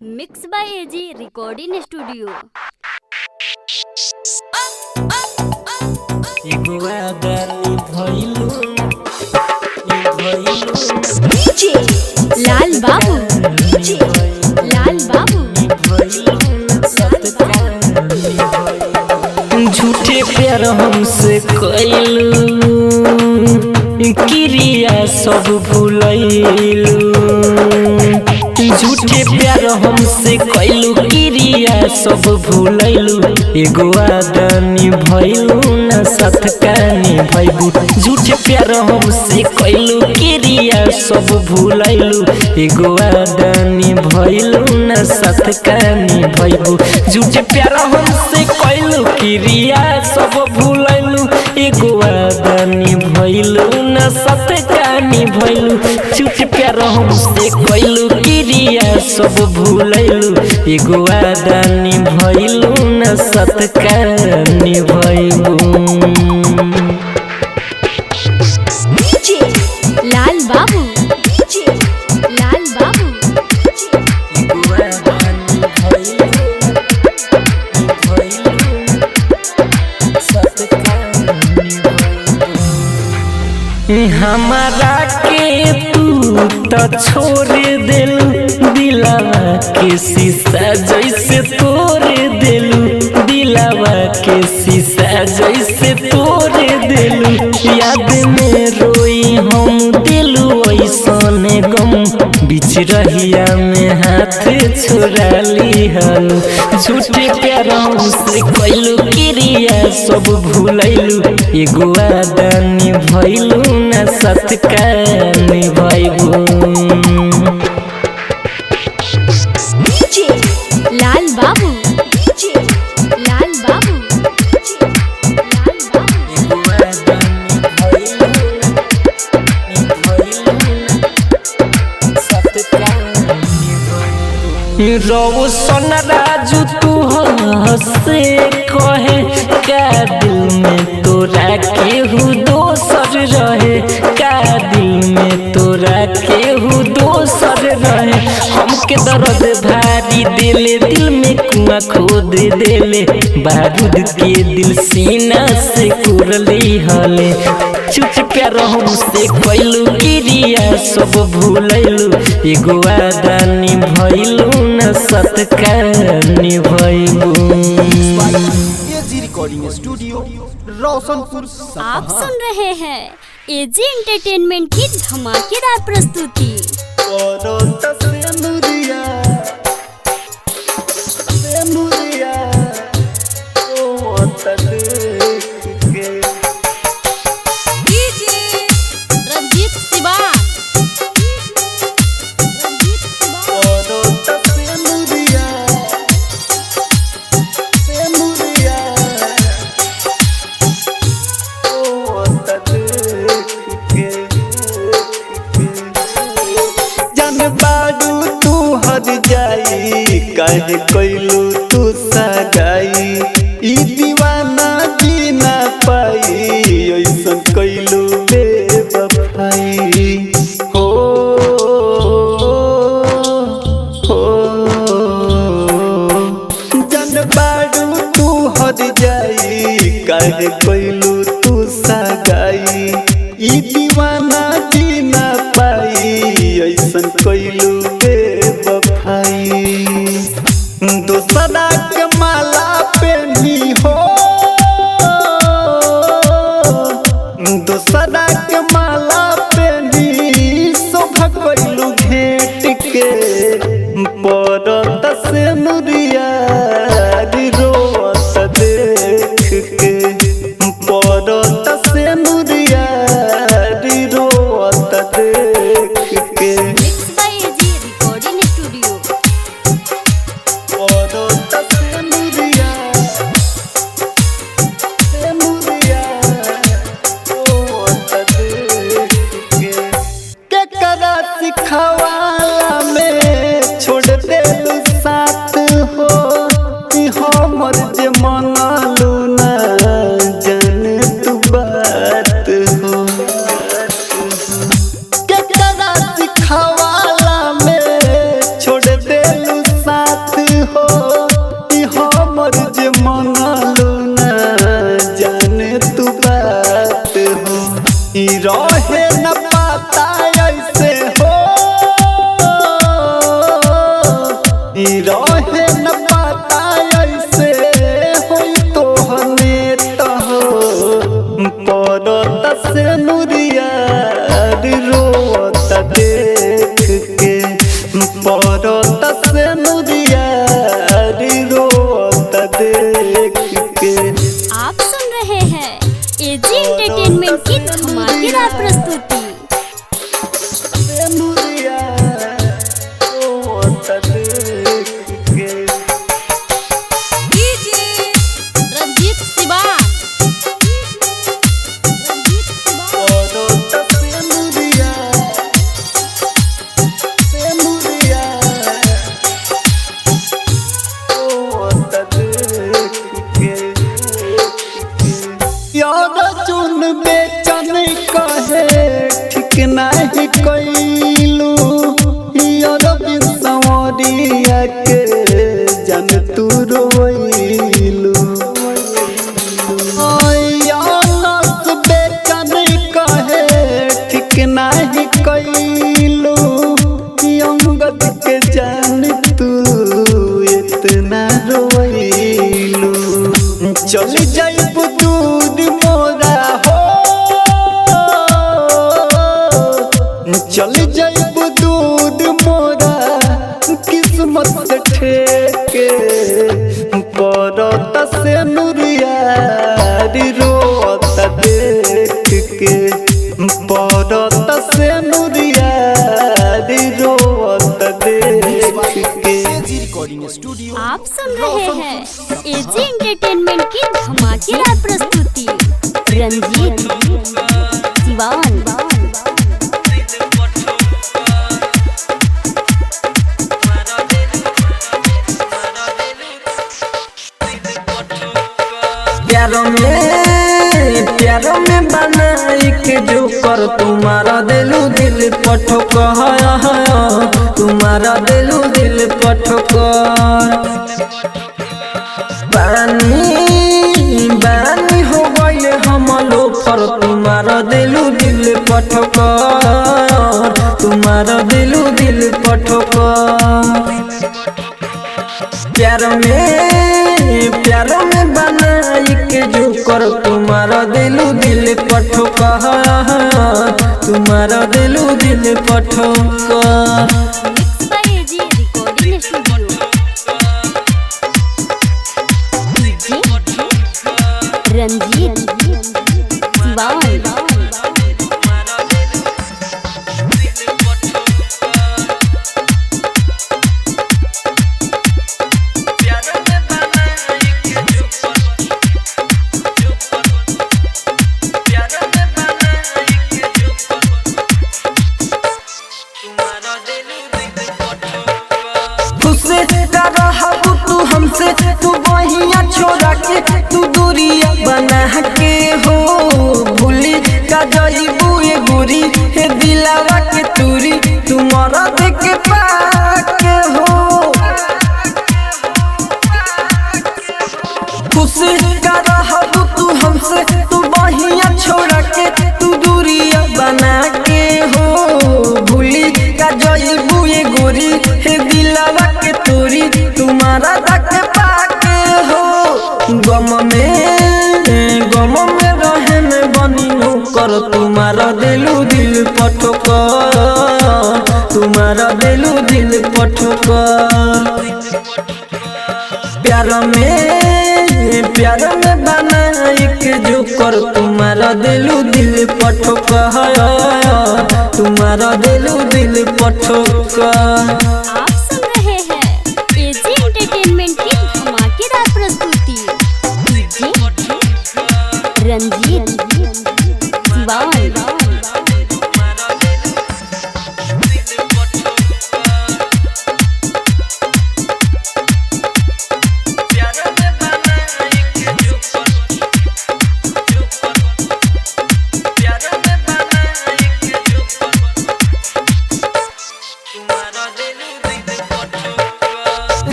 Mix by AG recording studio. DJ Lal Babu, DJ Lal बाबू। झूठे प्यार हमसे कइलू, क्रिया सब भूलैलू। झूठे प्यार हमसे कइलू, क्रिया सब भूलैलू। एगो वादा निभैलू ना साथ का निभैबू। झूठे प्यार हमसे कइलू, क्रिया सब भूलैलू। एगो वादा निभैलू ना साथ का निभैबू। झूठे प्यार हमसे कइलू, क्रिया सब भूलैलू। एगो वादा निभैलू ना साथ का निभैलू। झूठे प्यार हमसे कइलू, क्रिया सब भूलैलू। एगो वादा निभैलू ना साथ का निभैबू। डीजे लाल बाबू, डीजे लाल बाबू। एगो वादा निभैलू, साथ का निभैबू। हमारा के तू तो छोड़ दिलू, दिलावा के शीशा जैसे तोड़ दिलू। दिलावा के शीशा जैसे तोड़ दिलू। याद में रोई हम दिलू ऐसने गम। बीच रहिया में हाथ छोड़ा लिहलू। झूठे प्यार हमसे कइलू, क्रिया सब भूलैलू। एगो वादा निभैलू ना साथ का निभैबू। डीजे लाल बाबू, डीजे लाल बाबू, लाल बाबू। एगो वादा निभैलू, साथ का निभैबू। रोशन राजू तू हंसे कहे, का दिल में तोरा केहू दोसर रहे। का दिल में तोरा केहू दोसर रहे। हमके दर्द भारी दिले, दिल में कुआं खोद देले। बारूद के दिल सीना से कुरली हले। चुप प्यार हमसे कइलू, क्रिया सब भूलैलू। एगो वादा निभैलू ना साथ का निभैबू। एजी रिकॉर्डिंग स्टूडियो रोशनपुर आप सुन रहे हैं एजी एंटरटेनमेंट की धमाकेदार प्रस्तुति। डीजे रंजीत सिवान, काहे कइलू तू सगाई। ई दीवाना जी ना पाई, ऐसन कइलू बेवफाई। हो हो जन बाडू तू हद जाई। काहे कइलू तू सगाई। ई दीवाना जी ना पाई, ऐसन कइलू बेवफाई। दोसरा के माला पहनी हो, दोसरा के माला पहनी शोभा कइलू घेट के। परत से नुरिया रोत देख के। परत से नुरिया रोत देख के। Mix by AG recording studio. सिखवाला में छोड़ दे साथ हो। हमर जे मनलू ना जान तू बात हो। केकरा सिखवाला में छोड़ दे रहे न पता ऐसे होई तोहने तहो परत से नुरिया रोत देख के परत से नुरिया रोत देख के। आप सुन रहे हैं एजी एंटरटेनमेंट की धमाकेदार प्रस्तुति। नुरिया रोत देख के। रंजीत सिवान परत से नुरिया रोत देख के। यार चुन बेचन कहे ठीक नहीं कैलू यार बिसवरिया के जन तू रोइलू यार बेचन कहे ठीक नहीं कैलू अंगद के जान तू इतना रोइलू चल जाइब दूर मोरा हो चल जाइब दूर मोरा किस्मत से ठेके परत से नुरिया रोत देख के परत से नुरिया रोत देख के। एजी रिकॉर्डिंग स्टूडियो आप सुन रहे हैं एजी एंटरटेनमेंट की धमाकेदार प्रस्तुति। रंजीत सिवान प्यारों में बनाई के जो कर तुम्हारा दिलू दिल पठोक तुम्हारा दिलू दिल पठोक बानी हो गई हम लो पर तुम्हारा दिलू दिल पठोक तुम्हारा दिलू दिल पठोक। प्यारों में बनाई के जो कर तुम्हारा दिलू दिल पठोक तुम्हारा दिलू दिल पठोक। Mix by AG recording studio. Ranjit Siwan तू हमसे तू बहिया छोड़ा के तू दूरिया बना के हो भूली का जईबू ये गुरी हे दिलावा के तूरी तुम्हारा देख पाके हो खुश का रहबू तू हमसे तू बहिया छोड़ा के तू दूरिया बना के हो भूली का जईबू ये गुरी हे दिलावा के तूरी तुम्हारा तक पाके हो गम में रहे में बनी हो कर तुम्हारा दिलू दिल पठोक तुम्हारा दिलू दिल पठोक। प्यार में बनाई के जो कर तुम्हारा दिलू दिल पठोक तुम्हारा दिलू दिल पठोक। आप सुन रहे हैं एजी एंटरटेनमेंट की धमाकेदार प्रस्तुति। रंजीत सिवान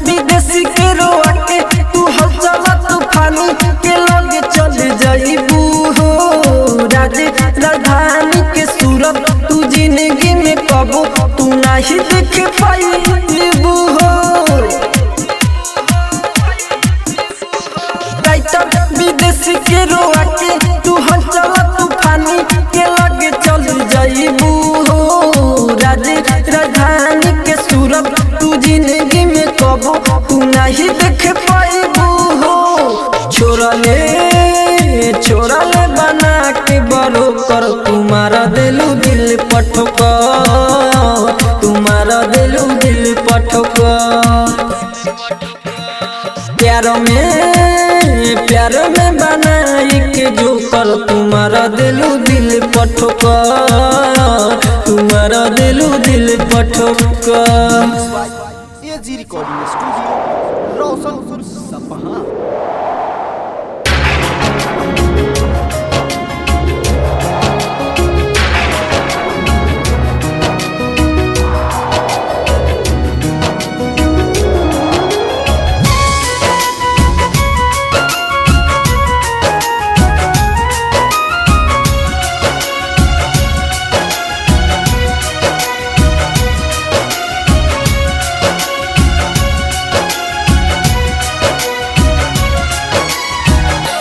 विदेशी के रोआ के तू हौसला तूफानी के लगे चल जाइबू हो राजधानी के सूरत तू जिंदगी में कबो तू नहीं देख पाइबू हो नहीं देख पाइबू हो छोरा ले बना के बड़ो कर तुम्हारा दिलू दिल पठोका तुम्हारा दिलू दिल पठोका प्यार में बनाई के जो कर तुम्हारा दिलू दिल पठोका तुम्हारा दिलू दिल पठोका। एजी रिकॉर्डिंग स्टूडियो रोशनपुर सपहा।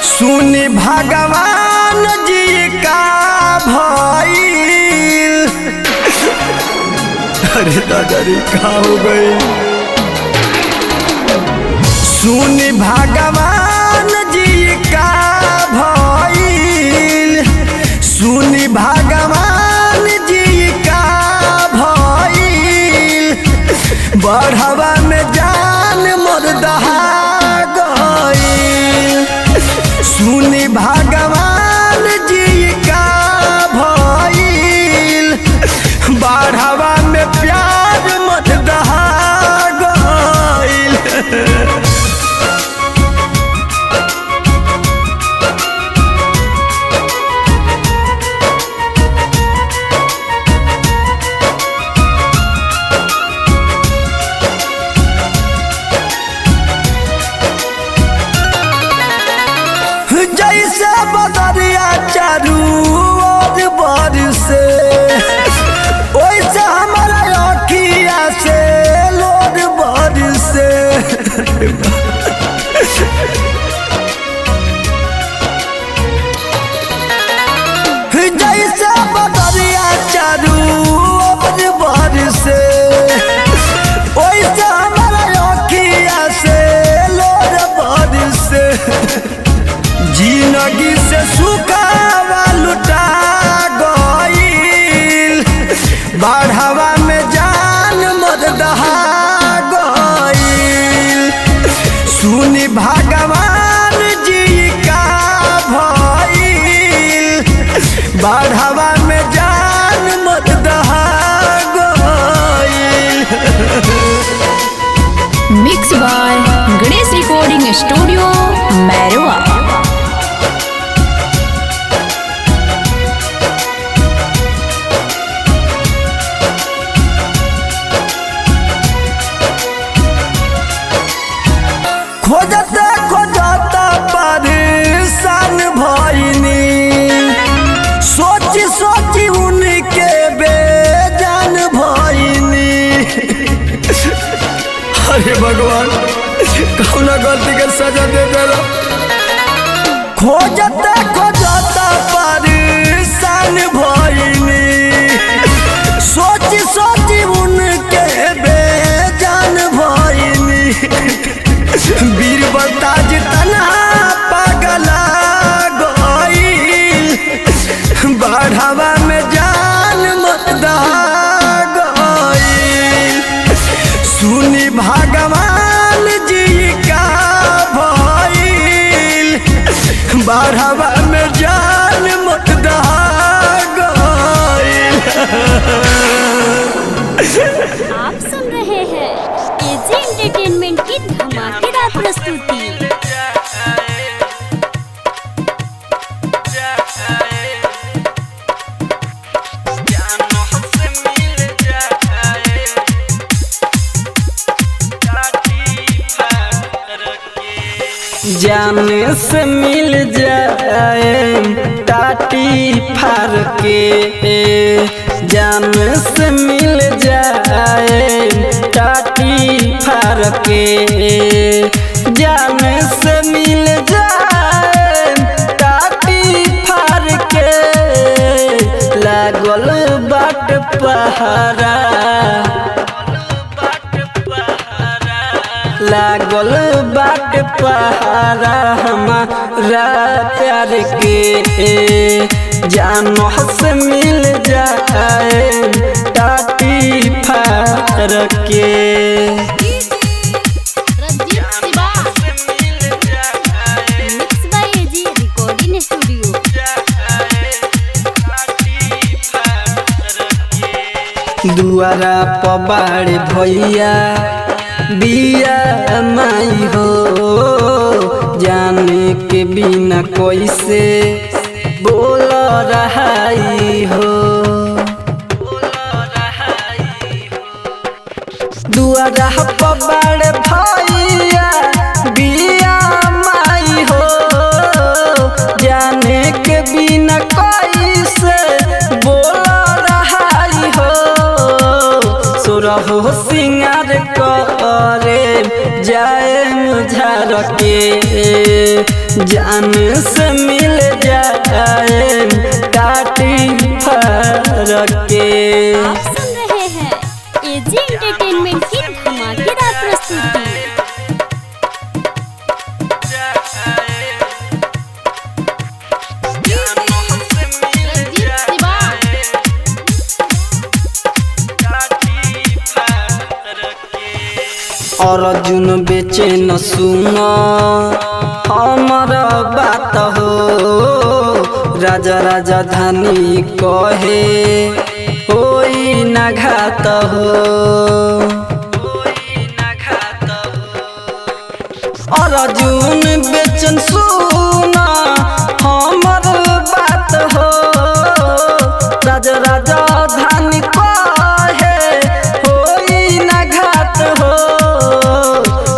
सुनी भगवान जी का भइल अरे दादा रे का हो गई सुनी भगवान जी का भइल सुनी भगवान जी का भइल बढ़ावा में जान मर्दहा गइल सुनी भगवान जी का भइल बढ़ावा में प्यार मत दहा गइल। जैसे बदरिया चारू ओर बरसे वैसे हमारा अखिया से लोर बरसे जैसे बदरिया चारू ओर बरसे वैसे हमारा अखिया से लोर बरसे जिंदगी से सुखावा लुटा गइल बढ़ावा में जान मर्दहा गइल सुनी भगवान जी का भइल बढ़ावा में जान मर्दहा गइल। Mix by Ganesh recording studio Mairwa. खोजता परेशान भइनी सोची उनके बेजान भइनी अरे भगवान कौन गलती के सजा दे देला खोजता परेशान भइनी सोची उनके बेजान भइनी बीरबलताज तन्हा पगला गइल बढ़ावा में जान मर्दहा गइल सुनी भगवान जी का भइल बढ़ावा में जान मर्दहा गइल। आप सुन रहे हैं एजी एंटरटेनमेंट की धमाकेदार प्रस्तुति। जाने से मिल जाए टाटी फार के जाने से मिल जाए टाटी फार के जाने से मिल जाए टाटी फार के लागल बाट पहारा लागल बाट पहारा हमारा प्यार के जानो से मिल जाए टाटी फार के mix by AG recording studio. दुआरा पबाड़ भैया बिया माई हो जाने के बिना कैसे बोल रहाई हो दुआरा पबाड़ भैया बिया माई हो जाने के बिना कैसे बोल रहाई हो सुरहो सिंगार करे जाए मुझार के जान से मिल जाए काटी फार के। आप सुन रहे हैं एजी एंटरटेनमेंट की धमाकेदार प्रस्तुति। अर्जुन बेचे न सुनो हमारा बात हो राजा राजा धानी कहे होई न घात हो अर्जुन बेचन सुना हमर बात हो राजा राजा धानी कहे होई न घात हो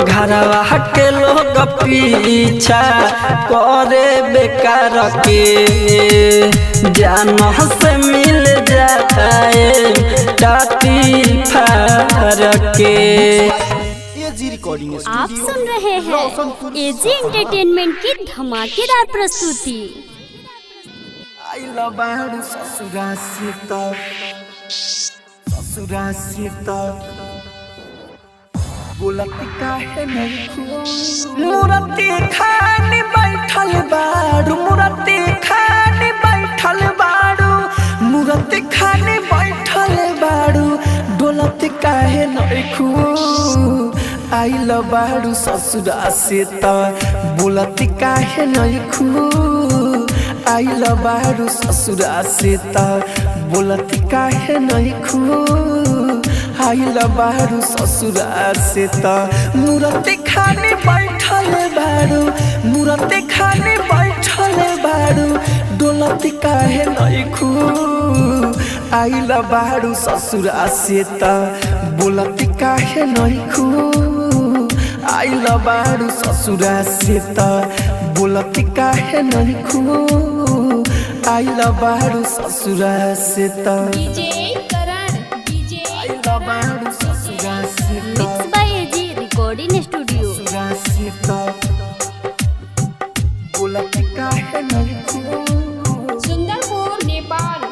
घरवा के लोग पीछा करे बेकार के जान से मिल जाए टाटी फार के। एजी रिकॉर्डिंग आप स्टूडियो सुन रहे हैं एजी एंटरटेनमेंट की धमाकेदार प्रस्तुति। आइला बाहर ससुरा सीता बोलत काहे नहीं मूर्ति खानी बैठल बाड़ू मूर्ति खानी बैठल बाड़ू मूर्ति खानी बैठल बाड़ू डोलत काहे नहीं आइल बाड़ू ससुरा से त बोलत काहे नहीं आइल बाड़ू ससुरा से त बोलत काहे नहीं आइल बाड़ू ससुरा से त मूर्ति खाने बैठल बाड़ू मूर्ति खाने बैठल बाड़ू डोलत काहे नहीं आइल बाड़ू ससुरा से त बोलत काहे नहीं आइल बाड़ू ससुरा से त बोलत काहे नहीं आइल बाड़ू ससुरा से त mix by AG recording studio. Sundarpur Nepal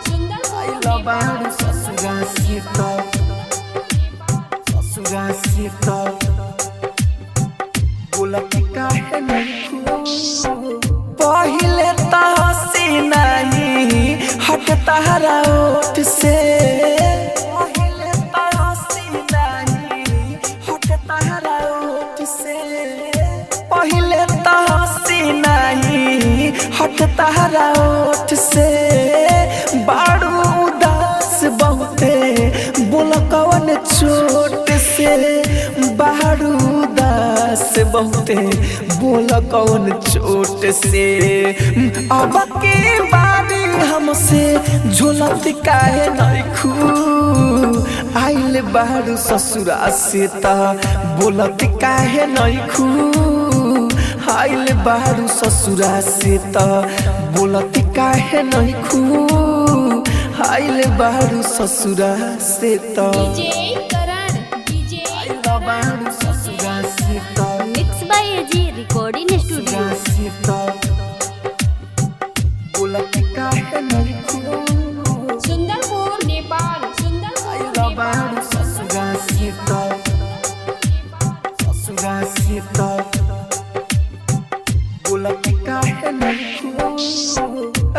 पहिले तो हंसी नहीं हट तारा ओठ से पहिले तो हंसी नहीं हट तारा ओठ से पहिले तो हंसी नहीं हट तारा ओठ से बाड़ू उदास बहुते बोल कौन चोट से बाड़ू उदास बहुते बोल कौन चोट से अब के बारी हमसे झोलत काहे नहीं आइल बाड़ू ससुरा से त बोलत काहे नहीं आइल बाड़ू ससुरा से त बोलत काहे नहीं आइल बाड़ू ससुरा से त आइल बाड़ू ससुरा से त mix by AG recording studio. बोलत काहे नहीं सुंदरपुर नेपाल आइल बाड़ू ससुरा से त ससुरा से तो बोलती काहे नहीं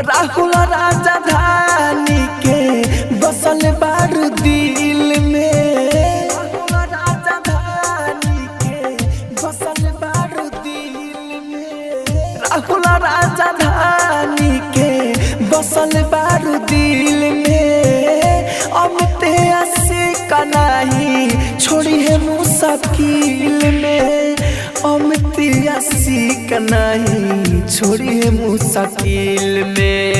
राहुल राजधानी के बसल बारू दिल में राहुल राजधानी के बसल बारू दिल में राहुल राजधानी के बसल बारू दिल में अमित आशिक नहीं छोड़ी है मुश्किल में अमित आशिक नहीं छोड़ी है मुश्किल में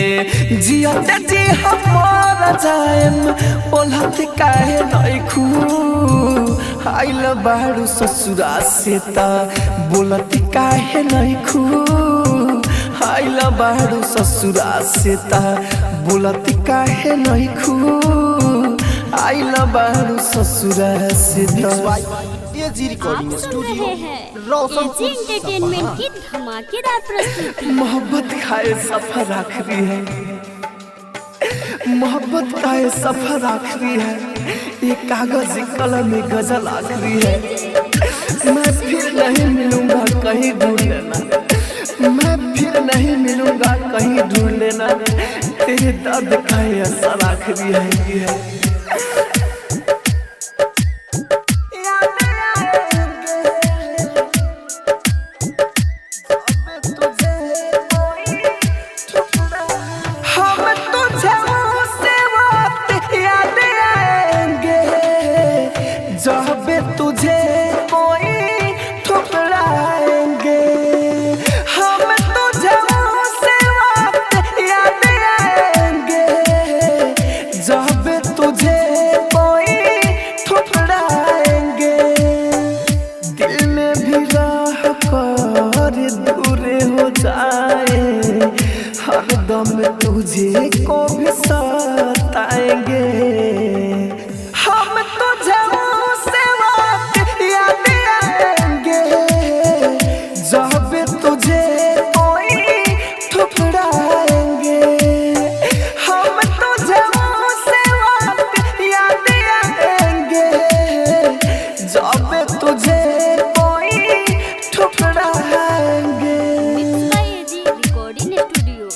जियते जी हमारा जाएम बोलत काहे नहीं खू आइल बारू ससुरा से ता बोलत काहे नहीं खू आइल बारू ससुरा से ता बोलत काहे नहीं खू आइल बारू ससुरा से ता एजी रिकॉर्डिंग आप सुन स्टूडियो रहे हैं एजी एंटरटेनमेंट की धमाकेदार प्रस्तुति। मोहब्बत खाए सफर आखिरी है मोहब्बत खाए सफर आखिरी है ये कागज कलम में गजल आखिरी है मैं फिर नहीं मिलूंगा कहीं ढूंढ लेना मैं फिर नहीं मिलूंगा कहीं ढूंढ लेना तेरे दर्द खाए असर आखिरी है तुझे को भी सताएंगे हम तुझे से बात याद आएंगे जब तुझे कोई ठुकराएंगे हम तुझे से बात याद आएंगे जब तुझे कोई ठुकराएंगे। Mix by AG recording studio.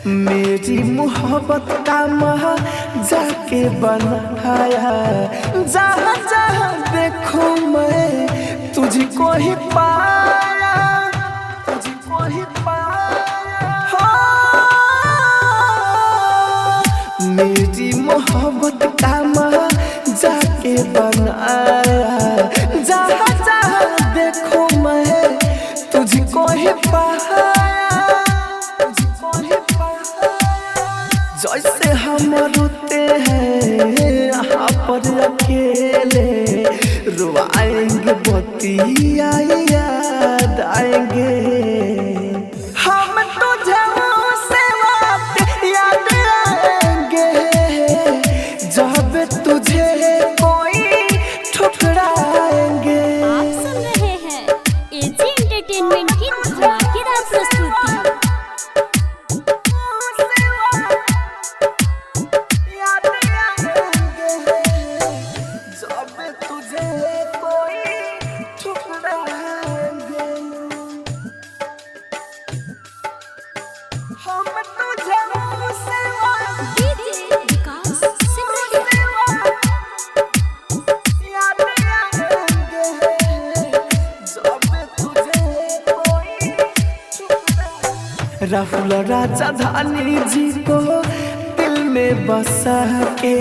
मेरी मोहब्बत का महा जाके बनाया जहाँ जहाँ देखूं मैं तुझको ही पाया तुझको ही पाया मेरी मोहब्बत का महा जाके बनाया जहाँ जहाँ देखूं मैं तुझको ही पाया जैसे हम रोते हैं यहाँ पर अकेले रुआएंगे बतिया याद आएंगे हम तुझे से बात याद आएंगे जब तुझे कोई ठुकराएंगे। आप सुन रहे हैं एजी एंटरटेनमेंट की धमाकेदार प्रस्तुति। राहुल राजधानी जी को दिल में बसा के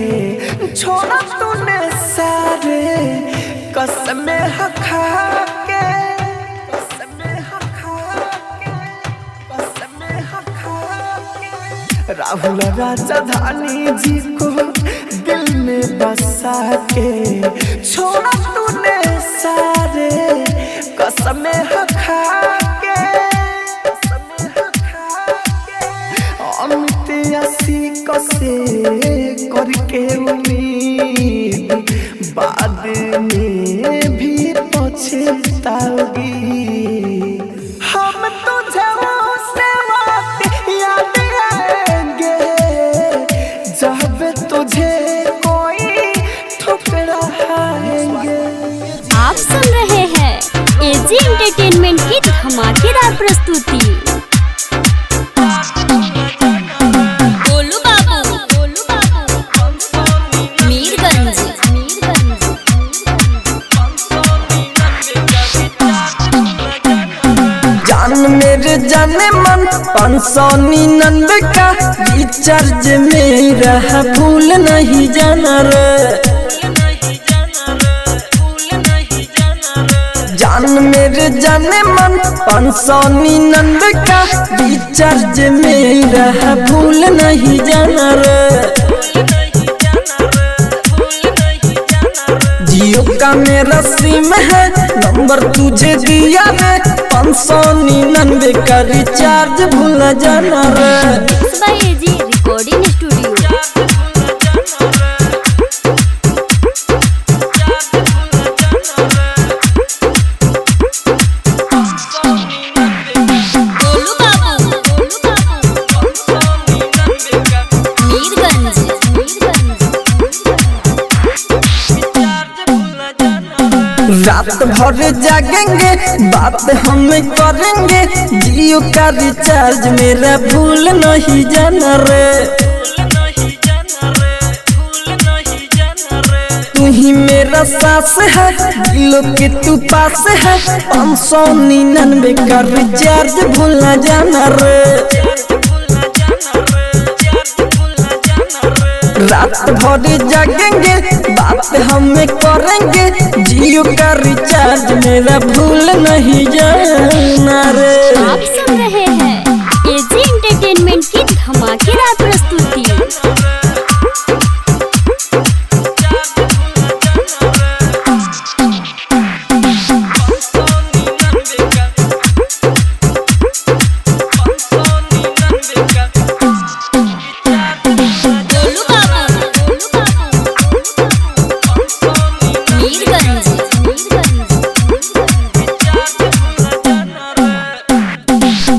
छोड़ा तूने सारे कसमें खा के कसमें खा के राहुल राजधानी जी को दिल में बसा के छोड़ा तूने बिताओगी। हम तुझे उससे बात याद आएंगे जब तुझे कोई ठुकराएंगे। आप सुन रहे हैं एजी एंटरटेनमेंट की धमाकेदार प्रस्तुति। गोलू बाबू मीरगंज। जान मेरे जाने मन 599 का रिचार्ज मेरा भूल नहीं जाना रे। जान मेरे जाने मन 599 का रिचार्ज मेरा भूल नहीं जाना रे। जियो का मेरा सिम है नंबर तुझे दिया रे। 599 का रिचार्ज भूल जाना रे। AG recording studio. रात भर जागेंगे बात हम करेंगे। जियो का रिचार्ज मेरा भूल नहीं जाना रे। तू ही मेरा सास है दिलों के तू पास है। 599 का रिचार्ज भूल न जाना रे। रात भर जागेंगे बात हम करेंगे। जियो का रिचार्ज मेरा भूल नहीं जाना रे। आप सुन रहे हैं एजी एंटरटेनमेंट की धमाकेदार प्रस्तुति।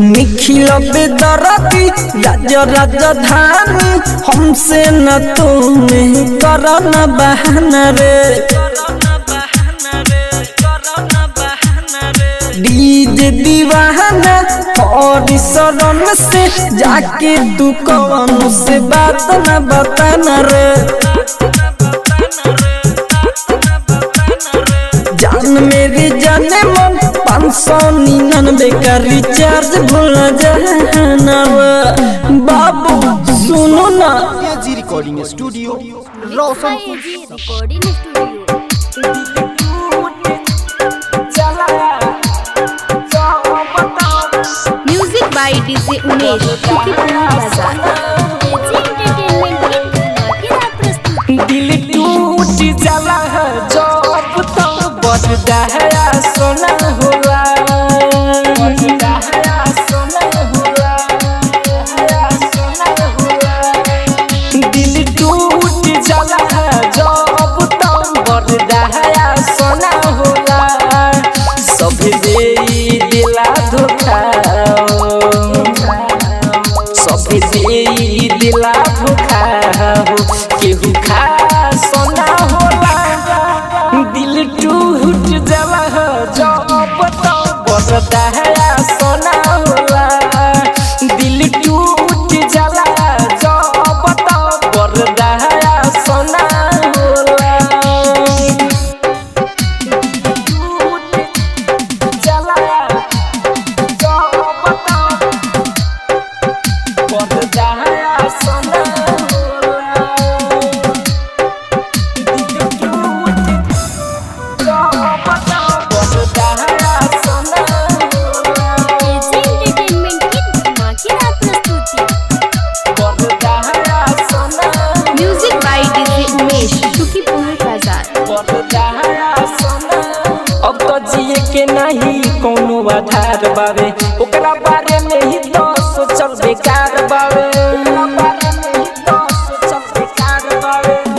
निखिल बेदरती राजा राजधानी हमसे न तुम करो न बहाना रे। डीजे दीवाना और शरण से जाके तू कौन से बात न बताना रे। जान मेरे जाने मन 599 का रिचार्ज भूल जाना बाबू सुनो ना। AG recording studio AG Roshanpur. Recording studio. Music by DJ Umesh Shukipur Bazar. AG entertainment की धमाकेदार प्रस्तुति। दिल टूट जाला है जब तो बजदा है सोना होला। दिल टूट जाला है जब तो बजदा है सोना होला। सब दे दिला धोखा सब दे दिला धोखा केहू खा सोना होला। दिल टूट जाला है जब तो बजदा है सोना होला। दिल टूट जाला जब तो बजदा है सोना होला। एजी एंटरटेनमेंट की धमाकेदार प्रस्तुति। Music by DJ Umesh Shukipur बाजार। अब तो जिए के नहीं कोनो आधार बावे ओकरा बारे में ही तो सोचल बेकार बावे।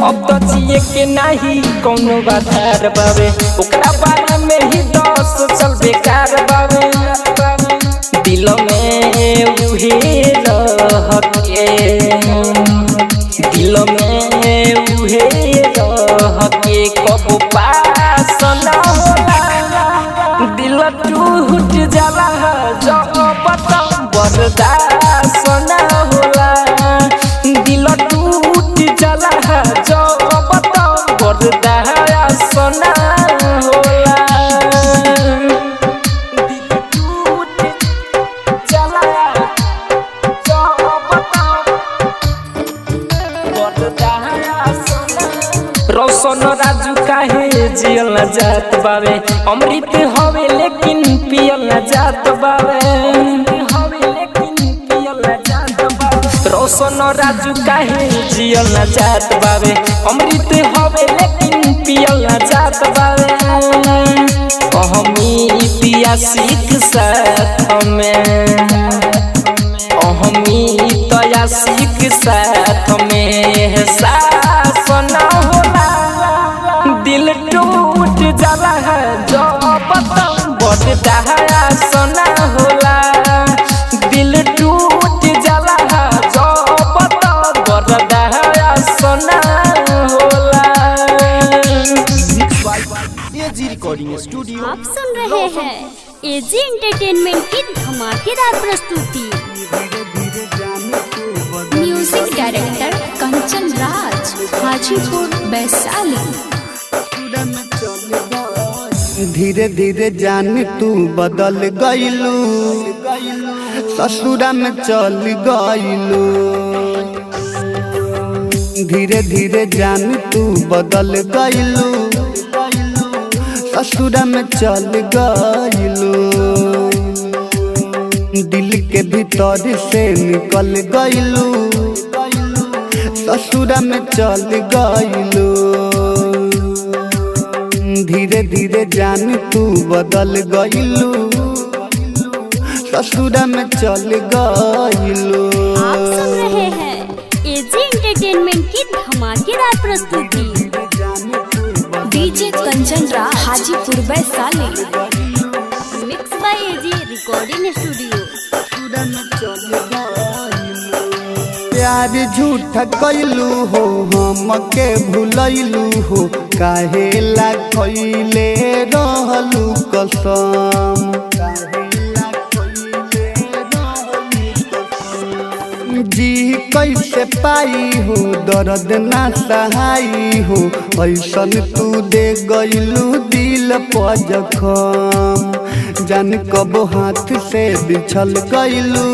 अब तो जिए के नहीं कोनो आधार बावे ओकरा बारे में ही 10 चल बेकार बावे दिल में उहे रह के दिल में उहे रह के कब पास न होला दिल टूट जाला जब बर्दाश्त न होला दिल टूट जाला जब बर्दाश्त न होला दिल टूट जाला जब बर्दाश्त रोशन राजू काहे जियल न जात बावे अमृत हवे लेकिन पियल न जात बावे रोशन राजू काहे जियल न जात बावे अमृत हवे लेकिन पियल न जात बावे अहमी पिया सीख साथ में अहमी तया सीख साथ में सास न होला दिल टूट जाला जब बर्दाश्त न होला दिल टूट जाला जब बर्दाश्त न होला एजी रिकॉर्डिंग स्टूडियो आप सुन रहे हैं एजी एंटरटेनमेंट की धमाकेदार प्रस्तुति। Music director Kanchan Raj, Hajipur Vaishali. धीरे धीरे जान तू बदल गईलू ससुरा में चल गईलू धीरे धीरे जान तू बदल गईलू ससुरा में चल गईलू दिल के भीतर से निकल गईलू ससुरा में चल गईलू धीरे धीरे जान तू बदल गईलू ससुरा में चल गईलू। आप सुन रहे हैं एजी एंटरटेनमेंट की धमाकेदार प्रस्तुति। DJ Kanchan Raj, Hajipur Vaishali. Mix by AG recording studio. प्यार झूठा कैलू हो हमके भूलैलू हो काहे ला खइले रहलू कसम जी कैसे पाई हो दर्द ना सहाई हो ऐसन तू दे गईलू दिल पर जखम जान कब हाथ से बिछल गईलू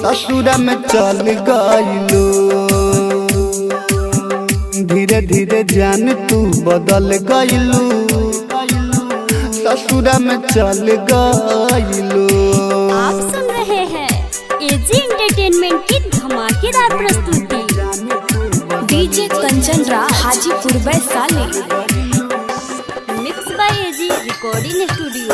ससुरा में चल गईलू धीरे धीरे जान तू बदल गईलू ससुरा में चल गईलू। आप सुन रहे हैं एजी एंटरटेनमेंट की धमाकेदार प्रस्तुति। DJ Kanchan Raj, Hajipur Vaishali. Mix by AG recording studio.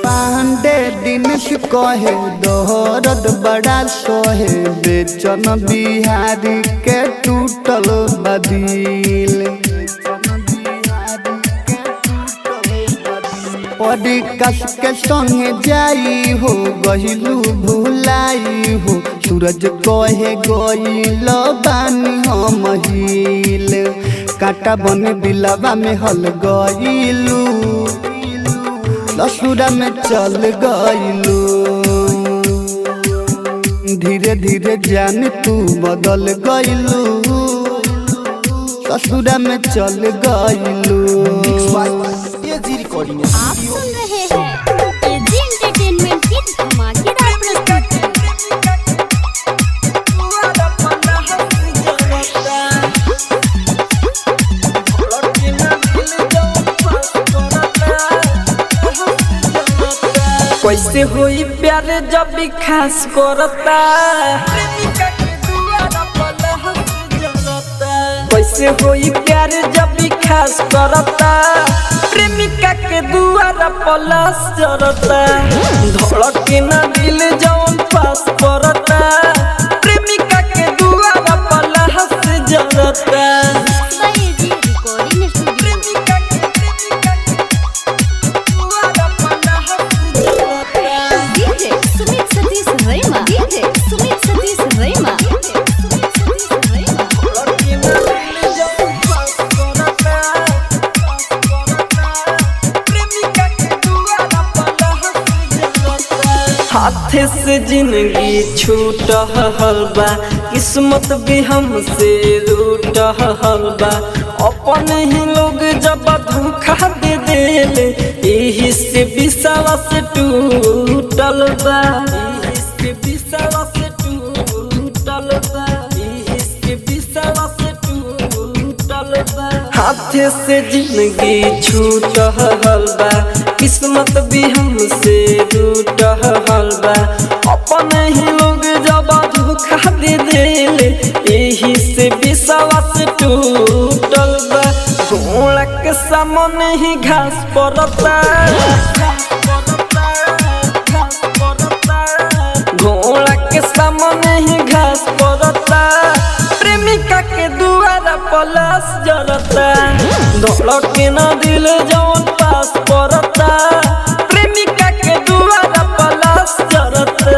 पांडे दिन से कहे दर्द बड़ा सोहे बेचन बिहारी के टूटल बदिल पड़ी कस के संगे जाई हो गहिलू भुलाई हो सूरज कहे गईल बानी हम हिल काटा बन दिलवा में हल गईलू ससुरा में चल गईलू धीरे धीरे जान तू बदल गईलू ससुरा में चल गईलू। एजी रिकॉर्डिंग आप सुन रहे हैं एजी एंटरटेनमेंट की धमाकेदार प्रस्तुति। कैसे होई प्यार जब भी खास करता कैसे होई प्यार जब भी खास करता प्रेमिका के दुआरा पलास जरता धड़के ना दिल जौन पास करता प्रेमिका के दुआरा पलास जरता। एजी रिकॉर्डिंग हाथ से जिंदगी छूट हलबा किस्मत भी हमसे रूट हलबा अपन ही लोग जब धोखा दे देले यही से विश्वास टूटल बा यही से विश्वास टूटल बा यही से विश्वास टूटल बा हाथ से जिंदगी छूट हलबा किस्मत भी हमसे रूट हलबा अपन ही लोग जब धोखा दे देले यही से विश्वास टूटल बा घोड़ा के सामने ही घास पड़ता घोड़ा के सामने ही घास पड़ता प्रेमिका के दुआरा पलास जरता धड़के न दिल जौन पास पड़ता प्रेमिका के दुआरा पलास जरता।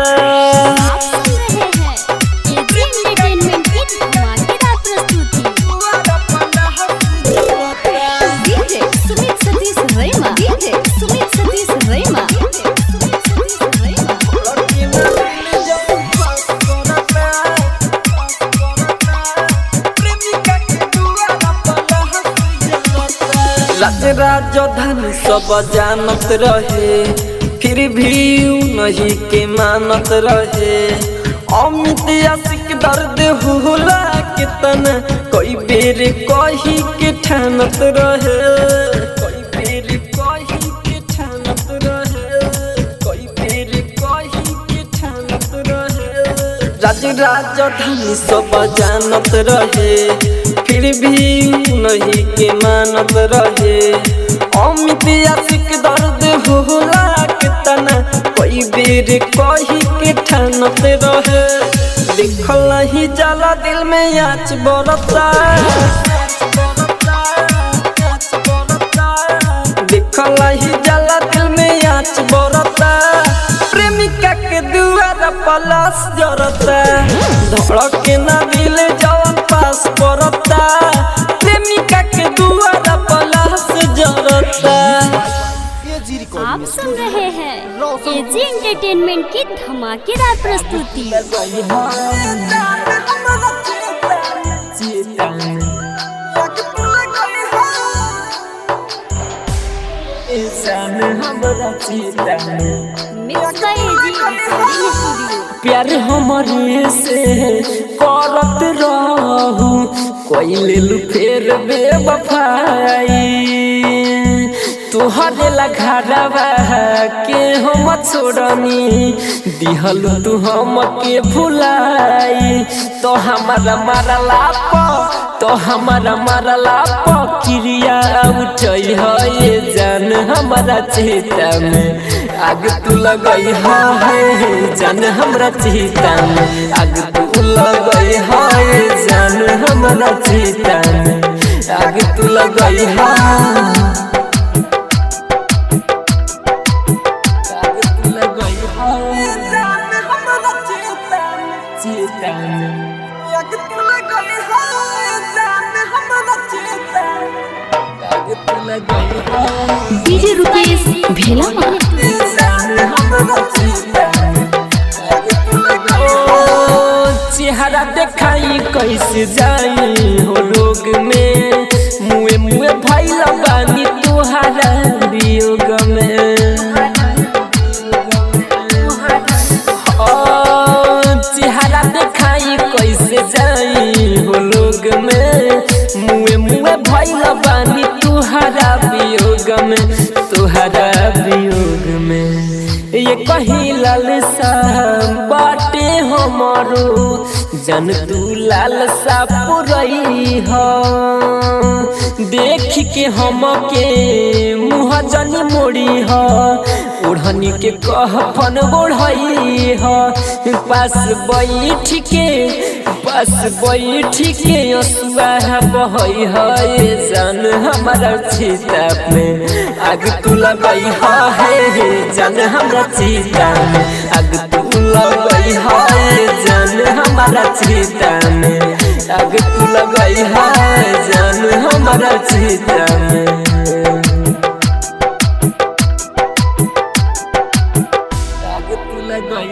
राजधानी सब जानत रहे फिर भी नहीं के मानत रहे अमित आशिक दर्द होला कितना कोई बेर कही के ठानत रहे कोई बेर कही के ठानत रहे कोई बेर कही के ठानत रहे राजधानी सब जानत रहे फिर भी नहीं के मानत रहे अमित आशिक दर्द होला कितना कोई बेर कही के ठानत रहे देखल ही जाला दिल में आँच बरता देखल ही जाला दिल में आँच बरता प्रेमिका के दुआरा पलास जरता धड़के ना दिल जवन पास पड़ता प्रेमिका के दुआरा पलास जरता। आप सुन रहे हैं एजी एंटरटेनमेंट की धमाकेदार प्रस्तुति। Mix by AG recording studio. प्यार हमरे से करत रहू कोई लेलू फेर बेवफाई तुहरे घरवा के हम छोड़नी दिहल तू हम के भुलाई तो हमारा मारला क्रिया उठई है जान हमारा चेता में आग तू लगई है जान हमारा चेता में आग तू लगई है जान हमारा चेता में आग तू लगई है डीजे रुकेश भेला चेहरा देखाई कैसे जाई हो लोग में मुए मुए भइल बानी तुहारा वियोग में चेहरा देखाई कैसे जाई हो लोग में मुए मुए भइल बानी तुहारा वियोग में ये कहीं लालसा बाटे हमारो जन तू लालसा पुरई हो देख के हम के मुँह जनी मोड़ी हो ओढ़नी के कहपन ओढ़ई हो पास बैठ के असुआ बहई है जान हमारा चीता में आग तू लगई है जान हमारा चीता में आग तू लगई है जान हमारा चीता में आग तू लगई है जान हमारा चीता में आग तू लगई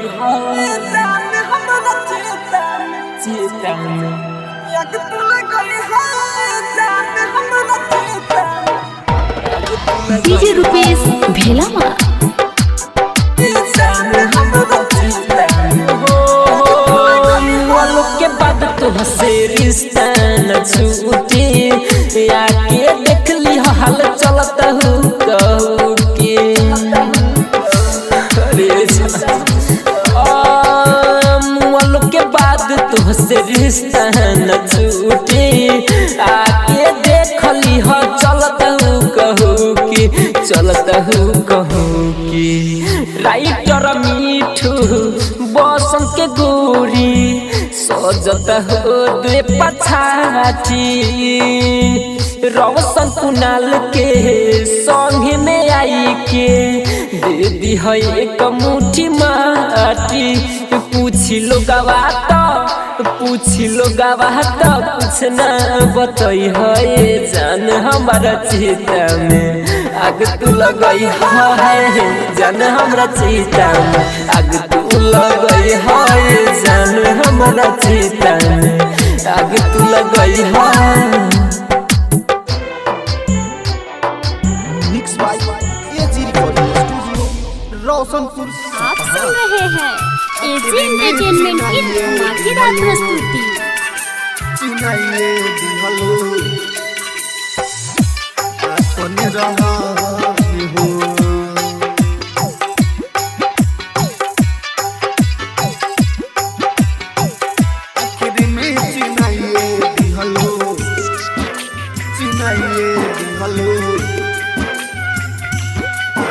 डीजे रुपेश भेलामा के बाद तो हसे रिश्ता न छूटे आके देख ली हाल चलता हूँ कहू के के बाद तो हसे रिश्ता न छूटे आके देख ली हा चलता हूँ कहू के चलता हूँ कहू के राइटर मीठू बसंत के गोरी सजत हो दे पछाटी रोशन कुनाल के संग में आई के दे दी है एक मुट्ठी माटी पूछी लो गवा तो कुछ ना बताई है जान हमारा चिता में आग तू लगई है जान हमारा चिता में आग तू लगई है जान हमारा चिता में आग तू लगई है। Mix by AG recording studio Roshanpur. आप सुन रहे हैं एजी एंटरटेनमेंट की धमाकेदार प्रस्तुति। चिनाइए दिहलो अपन रहा हो आखिर में चिनाइए दिहलो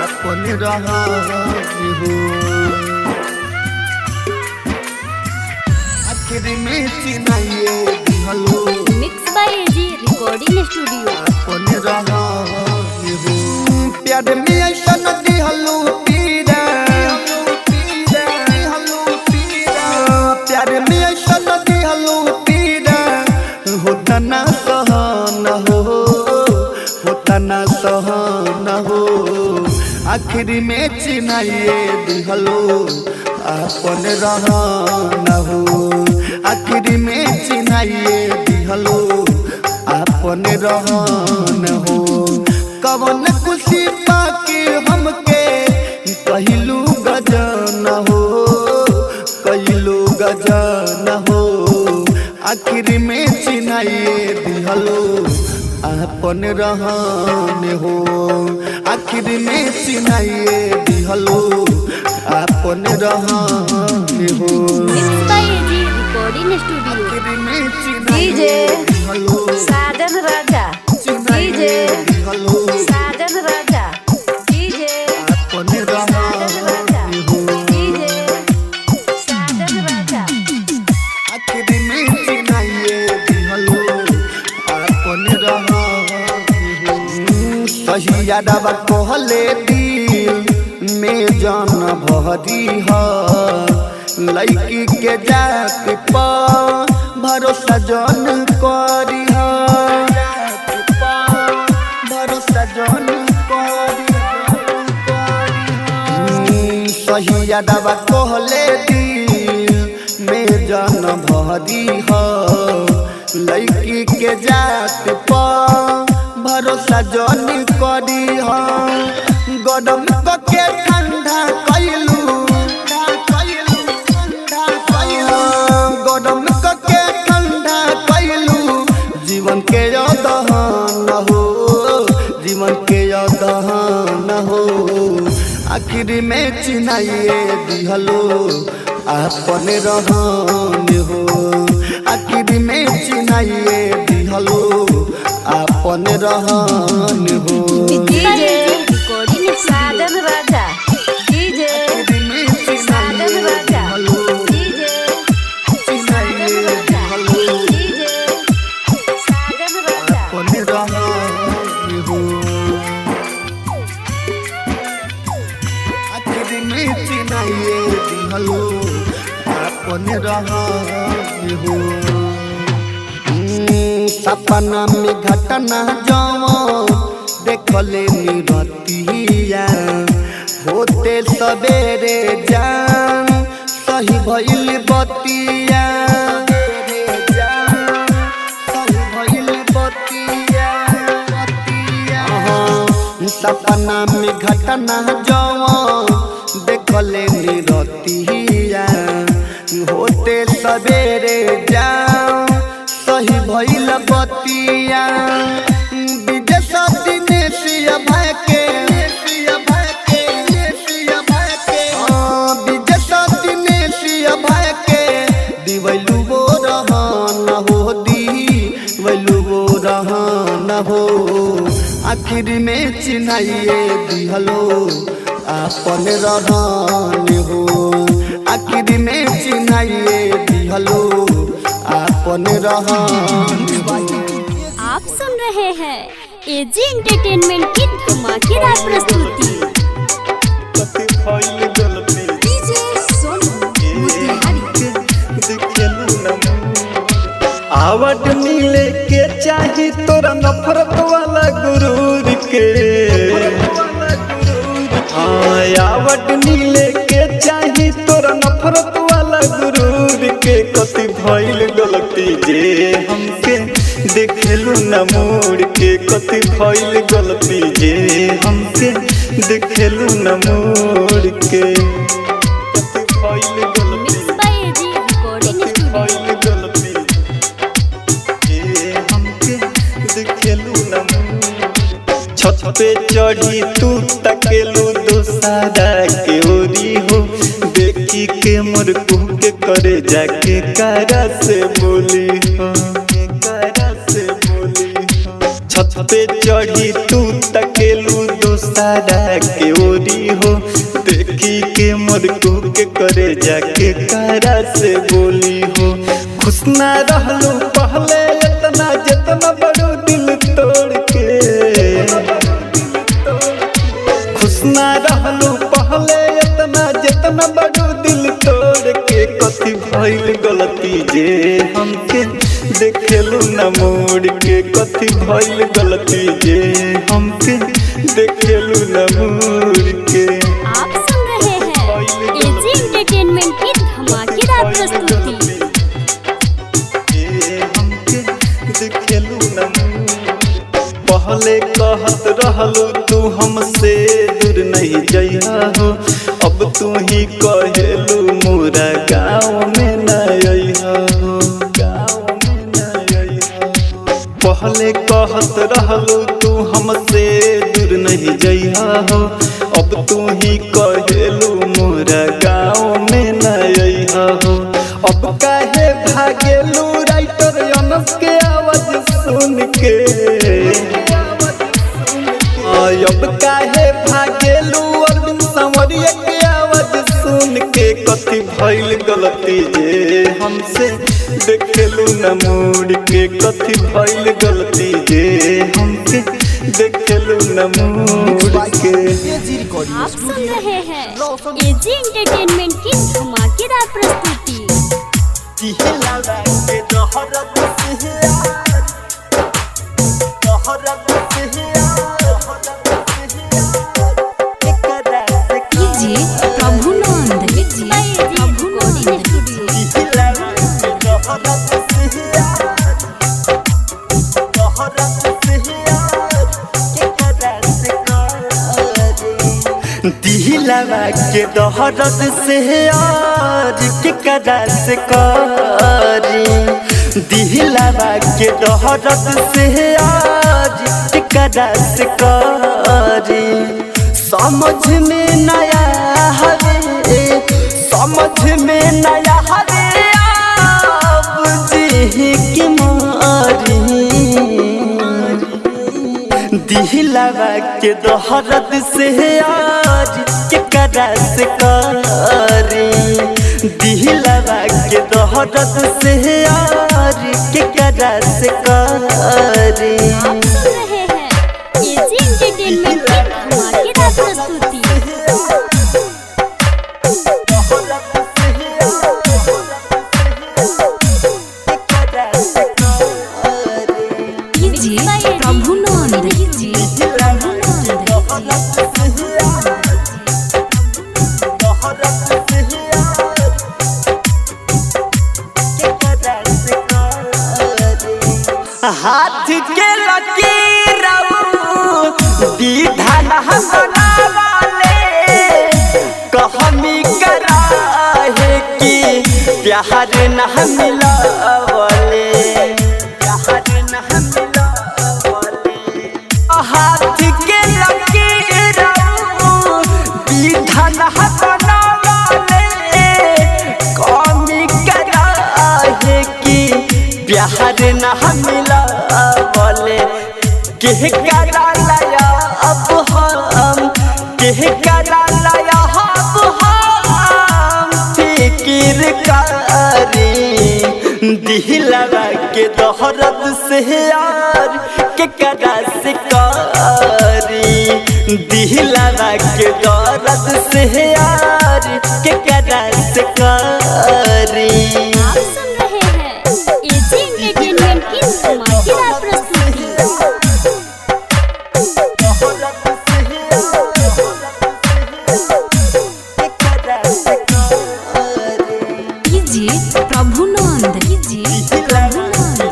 अपन रहा हो आखिर में चिनाइए दिहलो mix by AG recording studio. अपन रहा हो प्यार में ऐसा नदी हलो पीरा प्यार में ऐसा नदी हलो पीरा होता ना सहन हो आखिर में चिनाइए दिहलो अपन रहन हो आखिर में चिनाइए दिहलो अपन रहन हो कवन खुशी पाके हमके कहलू गजन हो आखिर में चिनाइए दिहलो अपन रहन हो आखिर में चिनाइए दिहलो अपन रहन हो mix by AG recording studio. आखिर में चिनाइए दिहलो साजन राजा चिनाइए दिहलो साजन राजा डीजे अपन रहन हो साजन राजा आखिर में चिनाइए दिहलो अपन रहन हो सही यादवा कहले दिल में जान भरी है लड़की के जात पर भरोसा जन करी भरोसा जन करी सही यादवा कहले दिल में जान भरी है लड़की के जात पर भरोसा जन करी गरम के ठंडा कैलू गरम के ठंडा कैलू जीवन के दहन हो आखिर में चिनाइए दिहलो अपन रहन हो आखिर में चिनाइए दिहलो अपन रहन हो डीजे रिकॉर्डिंग साजन राजा डीजे साजन राजा डीजे साजन राजा डीजे साजन राजा अपन रहन हो आखिर में चिनाइए दिहलो अपन रहन हो सपना में घटना जाओ देखले निरतिया होते सवेरे जान सही भइल बतिया सपना में घटना जवान देखले निरतिया होते सवेरे जाओ सही भइल बतिया विदेश दिनेशिया भाई के विदेश दिनेशिया भाई के दिवैलू वो रहन हो दिवैलू वो रहन हो आखिर में चिन्हाइए दिहलो अपन रहन हो आखिर में चिन्हाइए दिहलो अपन रहन। आप सुन रहे हैं एजी एंटरटेनमेंट की धमाकेदार प्रस्तुति। डीजे सोनू मोतिहारी। आवट मिले के चाही तोरा नफरत वाला गुरूर के आवट मिले के चाही तोरा नफरत वाला गुरूर के कति भइल गलती जे हमके देखेलू न मोड़ के कति भइल गलती जे हमके देखेलू न मोड़ के कति भइल गलती mix by AG recording studio. छत पे चढ़ी तू तकेलू दोसारा के ओरी हो देखी के मोर कुह के करे जाके कारा से बोली हो कारा से बोली हो छत पे चढ़ी तू तकेलू दोसारा के ओरी हो देखी के मोर कुह के करे जाके कारा से बोली हो खुश ना रहलू पहले इतना जितना बड़ो दिल तोड़ के खुश ना रहलू पहले इतना जितना बड़ो दिल तोड़ के कथी भइल गलती जे हमके देखेलू न मोड़ के कथी भइल गलती जे हमके देखेलू न मोड़ के। आप सुन रहे हैं एजी एंटरटेनमेंट की धमाकेदार प्रस्तुति। पहले कहत रहलू तू हमसे दूर नहीं जइहा हो अब तू ही कहेलू मोरा गाँव में न अइहा हो गाँव में न अइहा हो पहले कहत रहलू तू हमसे दूर नहीं जइहा हो अब तू ही कहेलू मोरा गाँव में न अइहा हो अब काहे भागेलू राइटर अनस के आवाज सुन के अब काहे भागेलू अरविंद संवरिया के आवाज सुन के कथी भइल गलती जे हमसे देखेलू न मोड़ के कथी भइल गलती जे हमके देखेलू न मोड़ के। आप सुन रहे हैं एजी एंटरटेनमेंट की धमाकेदार प्रस्तुति। DJ Prabhunand. Mix by AG recording studio. दिलवा के दहरत से आज केकरा से करी दिलवा के दहरत से आज केकरा से करी समझ में नया हरे समझ में नया हरे आप जी की मारी दिलवा के दहरत से आज केकरा से करी दिलवा के दहरत से आज केकरा से करी। आप सुन रहे हैं एजी एंटरटेनमेंट की धमाकेदार प्रस्तुति। डीजे प्रभुनंद। डीजे हाथ के लकीर प्यार ना मिलावले प्यार ना मिलावले हाथ के लकीर विधान बनावले कमी करा है कि प्यार ना मिलावले के करा लाया अब हम के करा लाया अब हम फिक्र करी दिलवा के दर्द से यार के करा से करी दिलवा के दर्द से यार के करा से करी। आप सुन रहे हैं एजी एंटरटेनमेंट की धमाकेदार प्रस्तुति। DJ Prabhunand DJ Prabhunand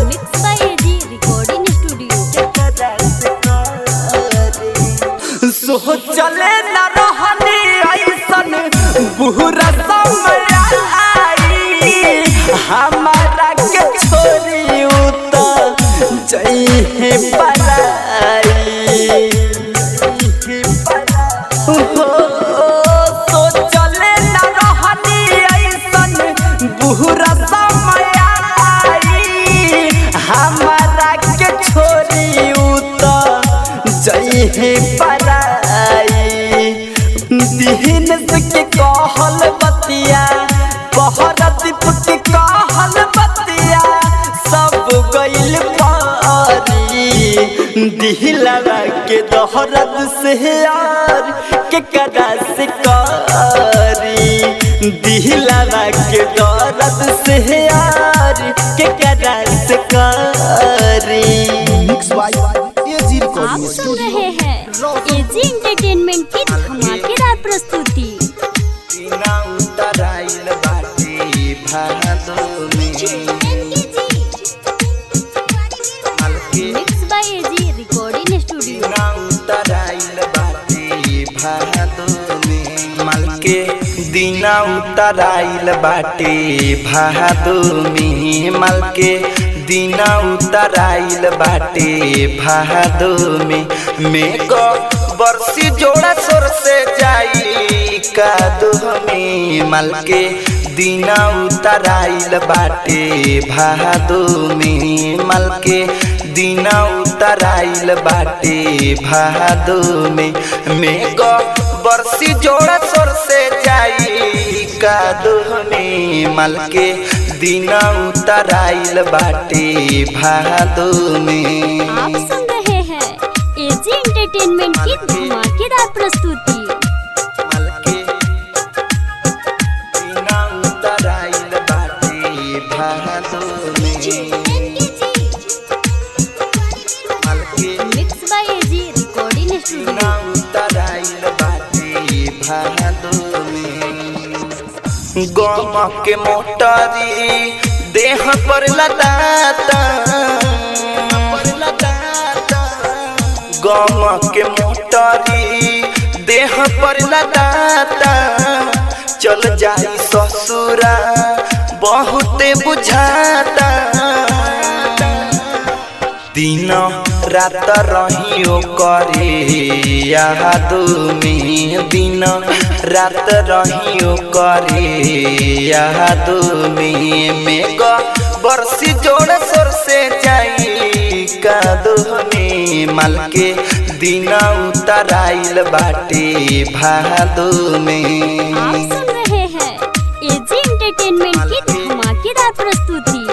mix by AG recording studio. सोचले न रहनी ऐसन बुरा समय आई हमारा के छोरी उत जइहे पराई सोचले न रहनी ऐसन बुरा समय आई हमारा के छोरी उत जइहे पराई दिन के कहल बतिया बहर दीप के कहल बतिया सब गइल पारी दिलवा के दर्द से यार के कदा से करी दिलवा के दर्द से यार के कदा से करी। मिक्स बाय एजी आप रिकॉर्डिंग सुन स्टूडियो रहे हैं एजी एंटरटेनमेंट की धमाकेदार प्रस्तुति। Mix by AG recording studio. दीना उतराइल बाटे भादो में माल के दीना उतराइल बाटे भादो में को बरसी जोड़ा सोर से जाई कादो में माल के दीना उतराइल बाटे भादो में माल के दीना उतराइल बाटे भादो में को बरसी जोड़ा सोर से जाई कादो में माल के दीना उतराइल बाटे भादो में। आप सुन रहे हैं एजी एंटरटेनमेंट की धमाकेदार प्रस्तुति। दीना उतराइल बाटे भादो में माल के mix by AG recording studio. उतराइल बाटे भादो में गम के मोटरी देह पर लदाता गम के मोटरी देह पर लदाता चल जाई ससुरा बहुते बुझाता दिन रात रहियो करे यादो में दिन रात रहियो करे यादो में को बरसी जोड़ सोर से जाई कादो में माल के दिन उतराइल बाटे भादो में। आप सुन रहे हैं एजी एंटरटेनमेंट की धमाकेदार प्रस्तुति।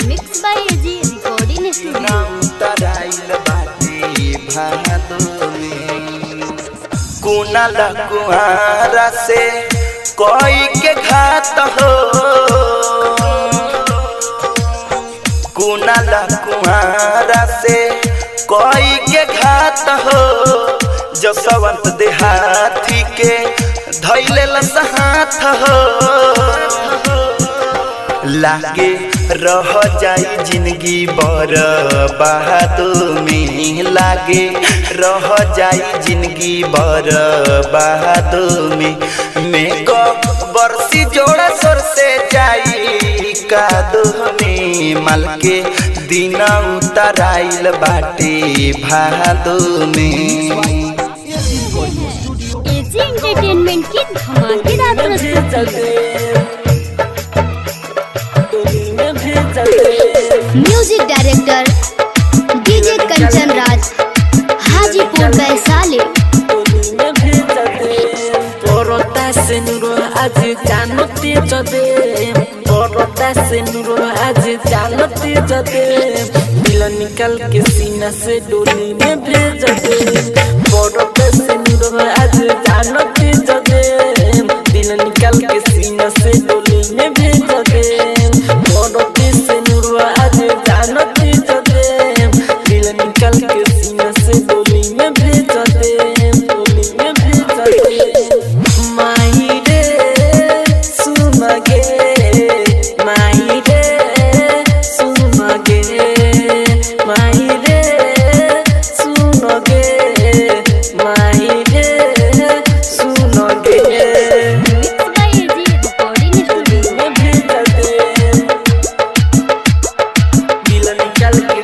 Mix by AG recording studio. कुनाल कुआरा से कोई के घात हो कुनाल कुआरा से कोई के घात हो जसवंत देहाती के धैले हाथ हो लागे रह जाई जिंदगी बर्बाद में लागे रह जाई जिंदगी बर्बाद में को बरसी जोड़ा सर से जाई कादो में माल के दिन उतराइल बाटे भादो में। एजी एंटरटेनमेंट की धमाकेदार प्रस्तुति। Music director DJ Kanchan Raj Hajipur Vaishali. परता से नुरो आज जानते जदे परता से नुरो आज जानते जदे दिल निकल के सीना से डोली में भेज दे। परता से नुरो आज जानते जदे दिल निकल के सीना से डोली में भेज दे। परता से नुरो आज जानते जदे दिल निकल के सीना से डोली में भेज दे। डोली में भेज दे। माही रे सुन गे माही रे सुन गे माही रे सुन गे माही रे सुन गे। Mix by AG recording studio. में भेज दे दिल निकल के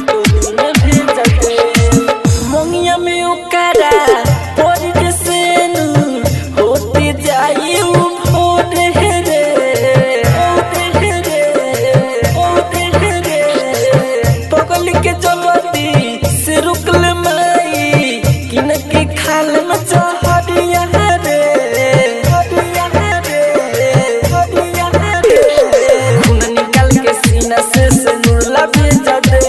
डोली में भेज दे। मोंगिया में उकरा पोरी के सेनु होते जाई उ भोर रे पगल के जलती से रुकल माई किन के खाल में चहरिया रे खून निकाल के सीना से नुरला भेज दे।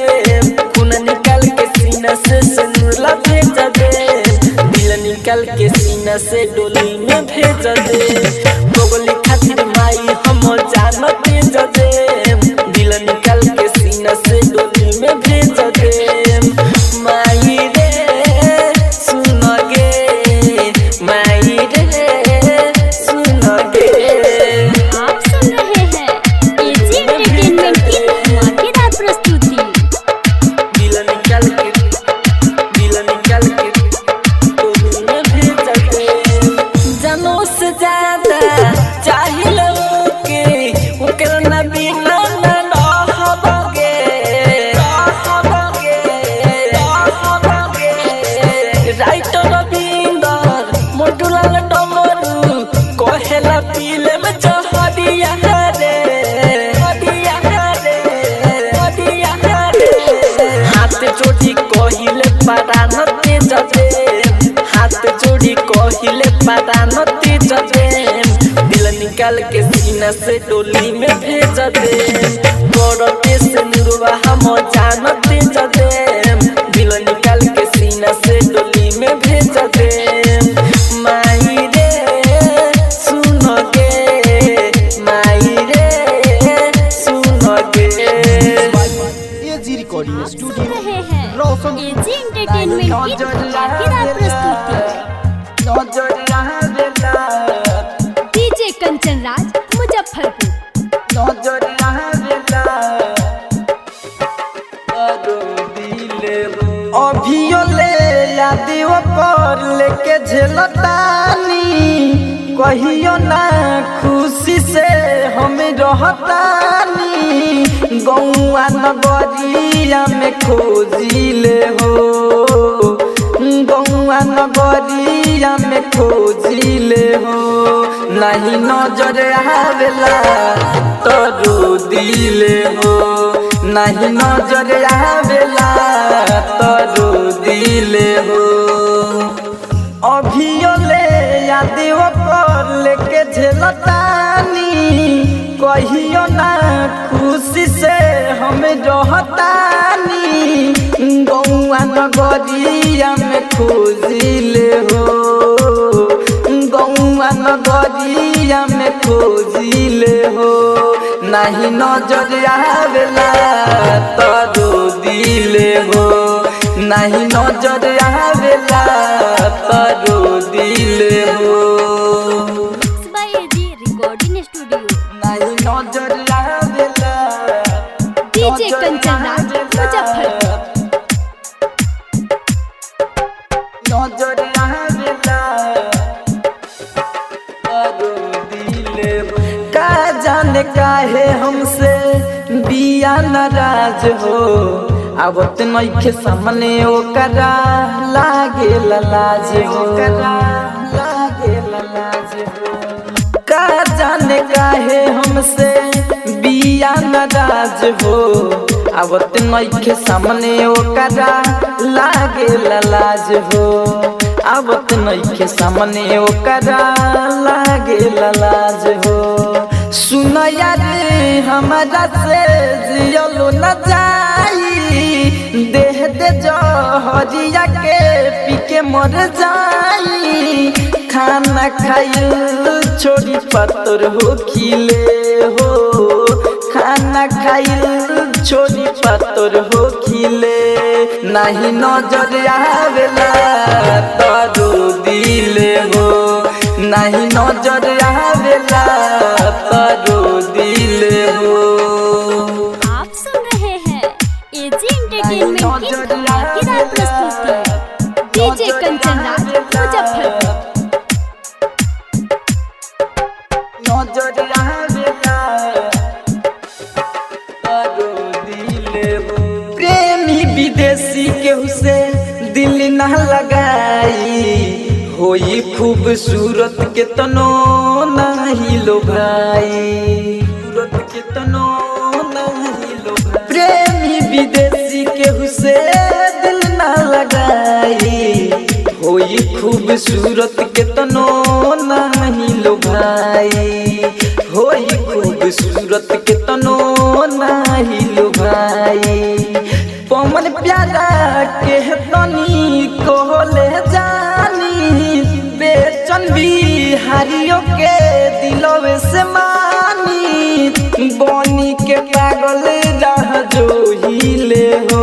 खून निकाल के सीना से नुरला भेज दे। दिल निकाल के सीना से डोली में भेज दे। बगली खातिर माई हम जानते जदे दिल निकाल के सीना से डोली में भेज दे। माई रे सुन गे माई रे सुन गे। आप सुन रहे हैं एजी एंटरटेनमेंट की धमाकेदार प्रस्तुति। दिल निकाल के डोली में भेज दे। जानो से ज्यादा चाहिए के ओकर ना बिना ना रहबगे राइटर रविंदर मोटुलाल डमरू कहेला पीले में जहरिया रे हाथ जोड़ी कहिले परानते जदे हाथ जोड़ी कहिले परानते जदे दिल निकाल के सीना से डोली में भेज दे। बड़ते से नुरवा हम जानते जदे दिल निकाल के सीना से डोली में भेज दे। माई रे सुन गे माई रे सुन गे। एजी रिकॉर्डिंग सुन स्टूडियो रहे हैं रोशन एजी एंटरटेनमेंट की धमाकेदार प्रस्तुति। डीजे कंचन राज मुजफ्फरपुर। अभियो ले यादियो पर लेके झेलतानी कहियो ना खुशी से हम रहतानी गौआ नगरिया में खोजिले हो गौआ नगरिया में खोजिले हो नहीं नजर आवेला तो रो दिले हो नहीं नजर आवेला तो रो दिले हो। अभियो ले यादियो पर लेके झेलतानी कहियो ना खुशी से हम रहतानी गौआ नगरिया में खोजिले हो गौआ नगरिया में खोजिले हो नहीं नजर आवेला तो रो दिले हो नहीं नजर आवेला तो कंचन राज मुजफ्फरपुर। नजर आवेला आरो दिले हो का जाने काहे हमसे बिया नाराज हो आवत नइखे सामने ओकरा लागे लाज हो लागे लाज हो का जाने काहे हमसे बिया नाराज हो आवत नइखे सामने ओकरा लागे लाज हो आवत नइखे सामने ओकरा लागे लाज हो सुन यार हमारा से जियलो न जाई देह दे जहरिया के पी के मर जाई खाना खाइल छोड़ी पत्थर हो खिले हो खाना खाइल छोड़ी पत्थर हो खिले नहीं नजर आवेला तारो दिले हो नहीं नजर आवेला तारो दिले हो। आप सुन रहे हैं एजी एंटरटेनमेंट की धमाकेदार प्रस्तुति। डीजे कंचन राज मुजफ्फरपुर। नजर आवेला तारो दिले हो प्रेमी विदेशी केहू से दिल ना लगाई होई खूबसूरत के तनो नहीं लो भाई सूरत के तनो नहीं लो भाई प्रेमी विदेशी केहू से दिल ना लगाई होई खूबसूरत के तनो नहीं लो भाई होई खूबसूरत के तनो नहीं लो भाई पवन प्यारा के तनी कोले जानी बेचन बिहारियों के दिलवे से मानी बनी के पागल रह जो हिले हो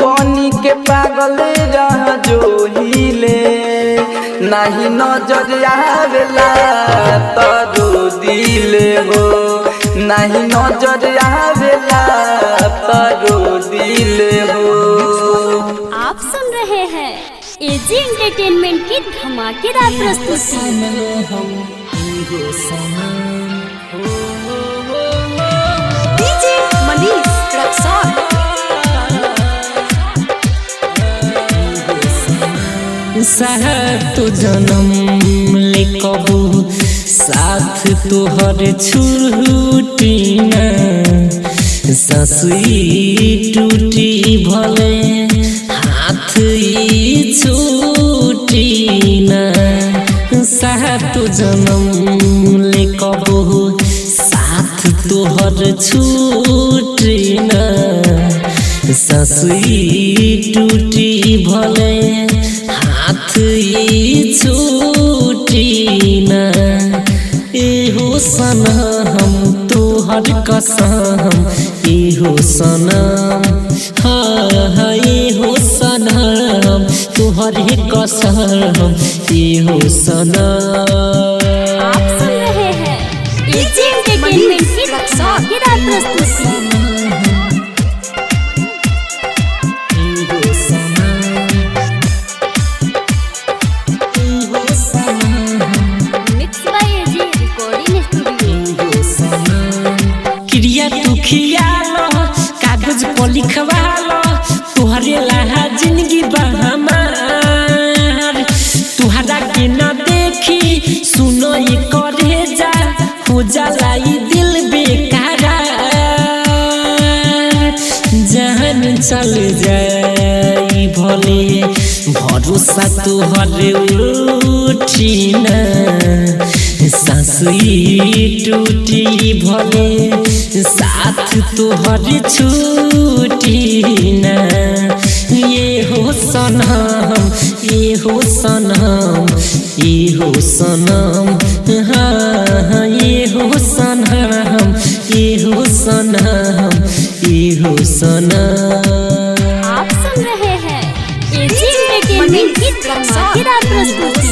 बनी के पागल रह जो हिले नहीं नजर आवेला तारो दिले हो नहीं नजर आवेला तारो दिले हो। आप सुन रहे हैं एजी एंटरटेनमेंट की धमाकेदार प्रस्तुति। डीजे मनीष रक्सौल। साथ जन्म ले कबू साथ तोहर छूटी न ससुई टूटी भले हाथ ई छूटी न साथ जन्म ले कबू साथ तोहर छूटी न ससुई टूटी भले हाथ ई छूटी न एहो सनम तोहर कसम एहो सनम हाँ एहो सनम तोहर कसम एहो सनम। आप सुन रहे हैं एजी एंटरटेनमेंट की धमाकेदार प्रस्तुति। Mix by AG recording studio. क्रिया तू खियालो कागज पर लिखवालो तोहरे लहा जिंदगी बहमार तुहरा के न देखी सुनो ये करे जा हो जाला ई दिल बेकारा जहन चल जाई भले भरोसा तोहरे उठी न सासुई टूटी भले साथ तोहर छूटी न ये हो सनम ये हो सनम ये हो सनम हाँ ये हो सनम ये हो सनम ये हो सनम। आप सुन रहे हैं एजी एंटरटेनमेंट की धमाकेदार प्रस्तुति।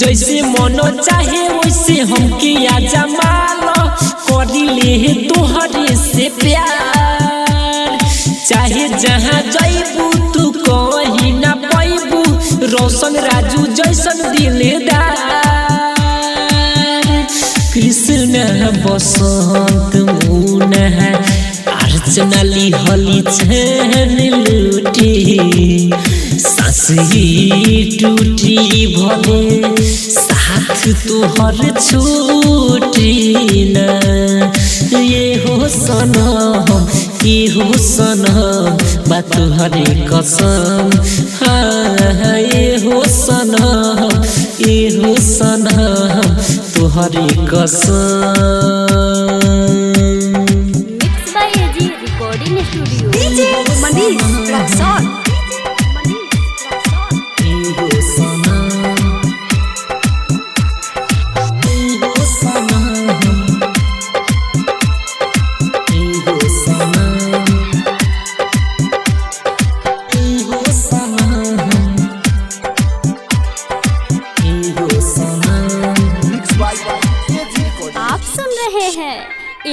जैसे मनो चाहे वैसे हमके आजा मालो करिले तोहरे से प्यार चाहे जहाँ जाइबू तू कहीं ना पाइबू रोशन राजू जैसन दिलदार कृष्ण बसंत मुना अर्चना लिहली छन लूटी सासी टूटी भले साथ तुहर छूटी ना ये हो सनम ये हो सनम बात तुहरे कसम हाँ ये हो सनम ये हो सनम तुहरे कसम mix by AG recording studio DJ Manish Raxaul आप सुन रहे हैं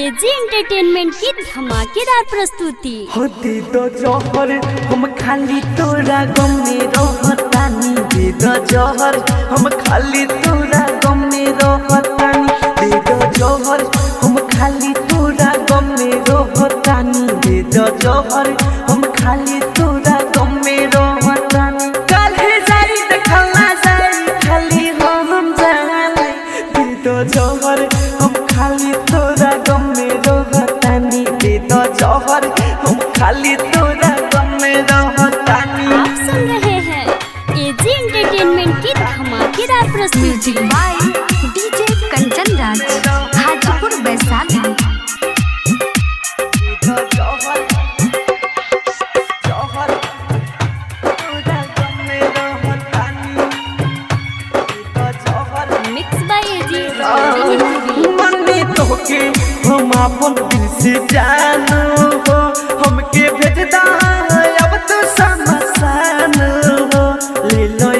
एजी एंटरटेनमेंट की धमाकेदार प्रस्तुति। होती तो जौहर हम खाली तोरा गम में रहतानी दे दो जौहर हम खाली तोरा गम में रहतानी दे दो जौहर हम खाली तोरा गम में रहतानी दे दो जौहर हम खाली तोरा गम में रहतानी काल्हे जाई देखला जाई खाली हम जाने दे दो जौहर हम खाली तोरा गम में रहतानी दे दो जौहर हम खाली तोरा गम में रहतानी। आप सुन रहे हैं एजी एंटरटेनमेंट की धमाकेदार प्रस्तुति। Music by DJ Kanchan Raj Hajipur Vaishali mix by AG recording studio. मन्ने तोके हम अपन दिल से जानो हो हमके भेजदा अब तो समसान हो ले लो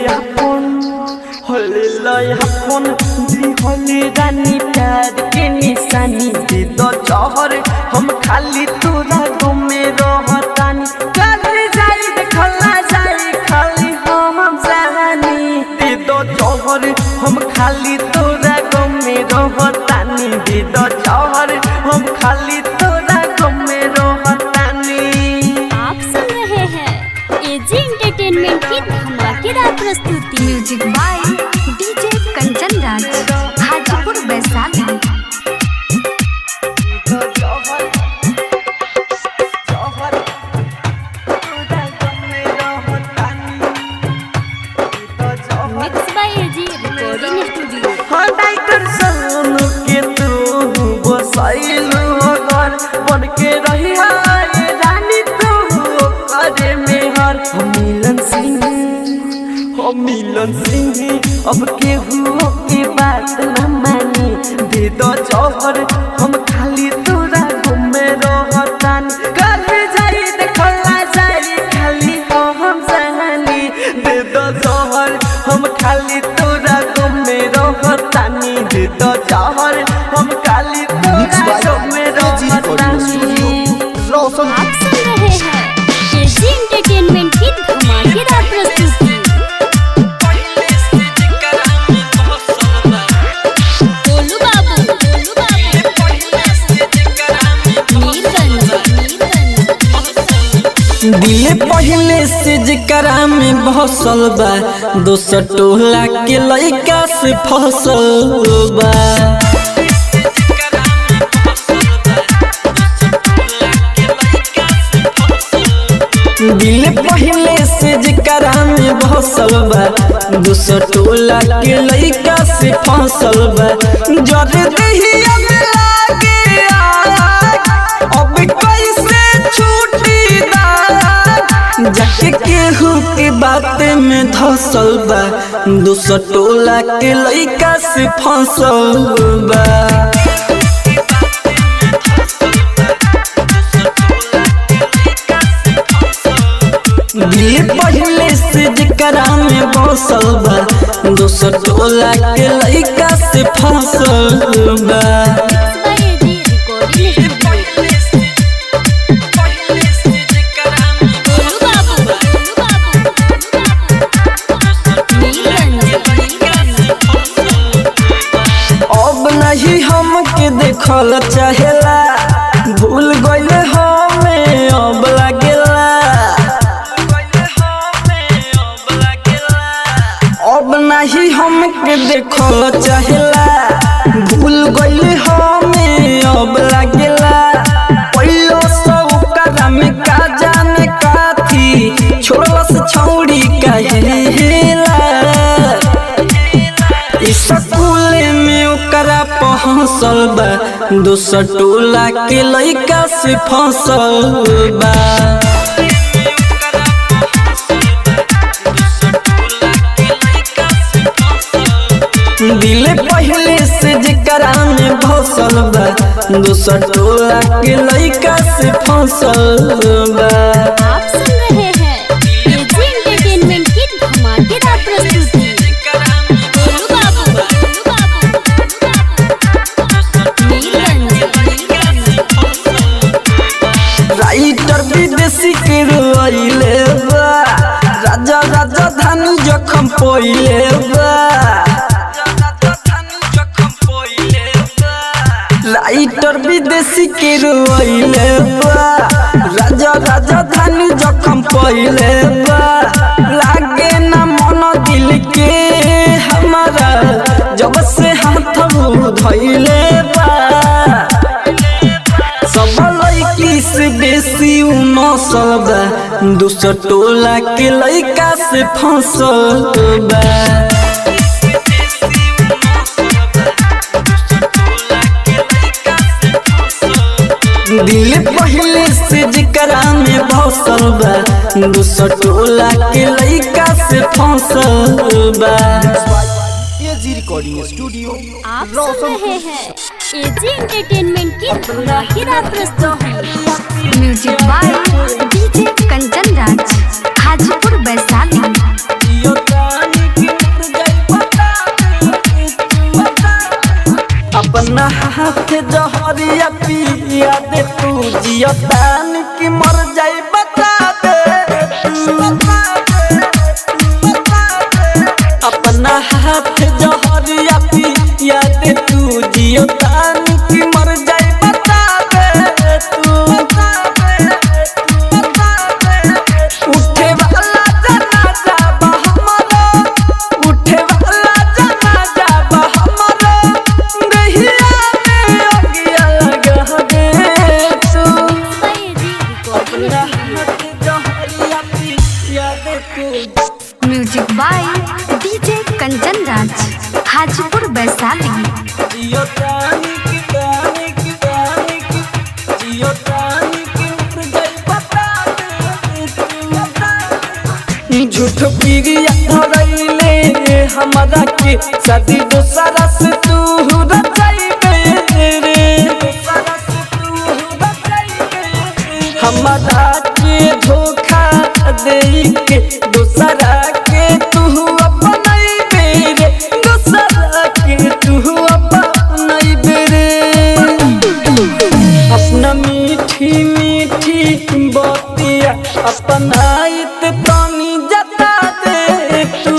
अपन जी होले रानी प्यार के निशानी दे दो जौहर हम खाली तोरा गम में रहतानी काल्हे जाई देखला जाई खाली हम जानी दे दो जौहर हम खाली तोरा गम में रहतानी दे दो जौहर हम खाली तोरा गम में रहतानी। आप सुन रहे हैं एजी एंटरटेनमेंट की धमाकेदार प्रस्तुति। Music by DJ Kanchan Raj Hajipur Vaishali mix by AG recording studio. डाइटर सोनू के तू बसाइलो घर बन के रही है रानी तू करे में हर मिलन सिंह अब के हुओ के बात न मानी दे दो जौहर हम खाली तोरा घूमे रहतान काल्हे जाई देखला जाई खाली हम जानी दे दो जौहर हम खाली तोरा घूमे रहतानी दे दो जौहर हम खाली तोरा घूमे रहतानी। आप सुन रहे हैं एजी एंटरटेनमेंट की धमाकेदार प्रस्तुति। गोलू बाबू दिल पहले से जकरा में बसल बा दोसर टोला के लइका से फसल बा दिल पहले से जकरा में बसल बा दोसर टोला के लइका से फसल बा जर दहिया में लागे आग अब कैसे छूटी दाग जाके केहू के बात में धसल बा दोसर टोला के लइका से फसल बा दिल पहले से जकरा में बसल बा दोसर टोला के लइका से फसल बा अब नहीं हमके देखल चाहेला भूल गइले हमें अब लागेला अब नहीं हमके देखल चाहेला भूल गइले हमें अब लागेला पहिलो सौकरा में का जाने काथी छोड़लस छौड़ी कहेला स्कूल में ओकरा पहुँचल बा दोसर टोला के लइका से फसल बा दिल पहले से जकरा में बसल बा दोसर टोला के लइका से फसल बा। आप सुन रहे हैं एजी एंटरटेनमेंट की धमाकेदार प्रस्तुति। गोलू बाबू, राइटर विदेशी के रोइले बा राजा राजधानी जखम पोइले बा राइटर विदेशी के रोइले बा राजा राजधानी जखम पोइले बा लागे ना मन दिल के हमारा जब से हाथ धइले बा सब लइकी से बेसी नसल बा दोसर टोला के लइका से फसल बा दिल पहले से जकरा में बसल बा दोसर टोला के लइका से फसल बा। एजी रिकॉर्डिंग स्टूडियो आप सुन रहे हैं एजी एंटरटेनमेंट की धमाकेदार प्रस्तुति। Music by DJ Kanchan Raj Hajipur Vaishali. अपना हाथ जहरिया पिया दे तू जियतान की मर जाई बता दे अपना हाथ जहरिया पिया दे तू जियतान की मर जाई बता दे तू उठे वाला जनाजा बा हमारा उठे वाला जनाजा बा हमारा दहिया में अगिया लगा दे तू अपना हाथ जहरिया पिया दे तू। Music by DJ Kanchan Raj Hajipur Vaishali. जियो तानी की तानी की तानी की जियो तानी की उड़ गई बता दे झूठ पीरिया धरैले हमरा के शादी दोसरा से तू रचाइबे रे हमरा के धोखा दे के दोसरा के तू अपनाइबे रे दोसरा के तू अपनाइबे रे अपना मीठी मीठी बतिया अपनाइत तनी जता दे तू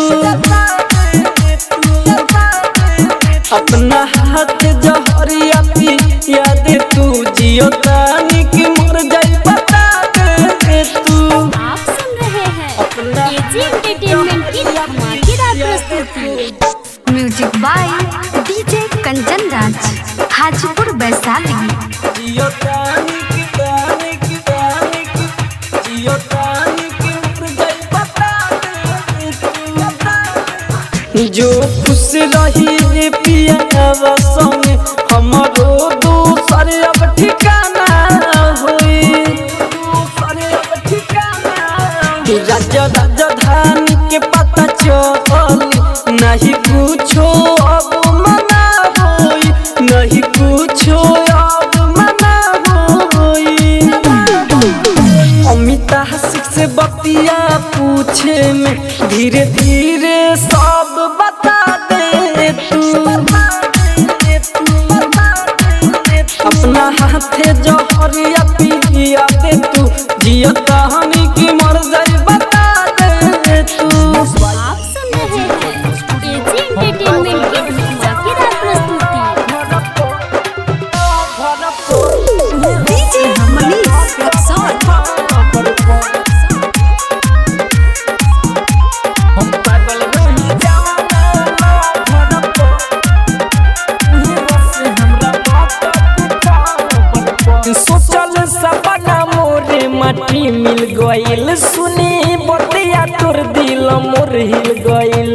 अपना हाथ जहरिया पिया दे तू जियो तानी की मर जाई बता दे तू। आप सुन रहे हैं एजी एंटरटेनमेंट की धमाकेदार प्रस्तुति। Music by DJ Kanchan Raj Hajipur Vaishali. जियो तानी की तानी की तानी की जियो तानी की उड़ गई बता दे जो खुश रही रे पिया संग हमरो दूसर अब ठिकाना होई राजा राजधानी के पता चली नहीं कुछो अब मना होई नहीं कुछो अब मना होई अमिता हंस से बतिया पूछे में धीरे धीरे सब बता दे तू अपना हाथे जहरिया पिया दे तू जिया कहानी की मर जाई बता दे तू। आप सुन रहे हैं एजी एंटरटेनमेंट की धमाकेदार प्रस्तुति। डीजे मनीष रक्सौल। सोचल सपना मोरे माटी मिल गइल सुनी बतिया तोर दिल मोर हिल गइल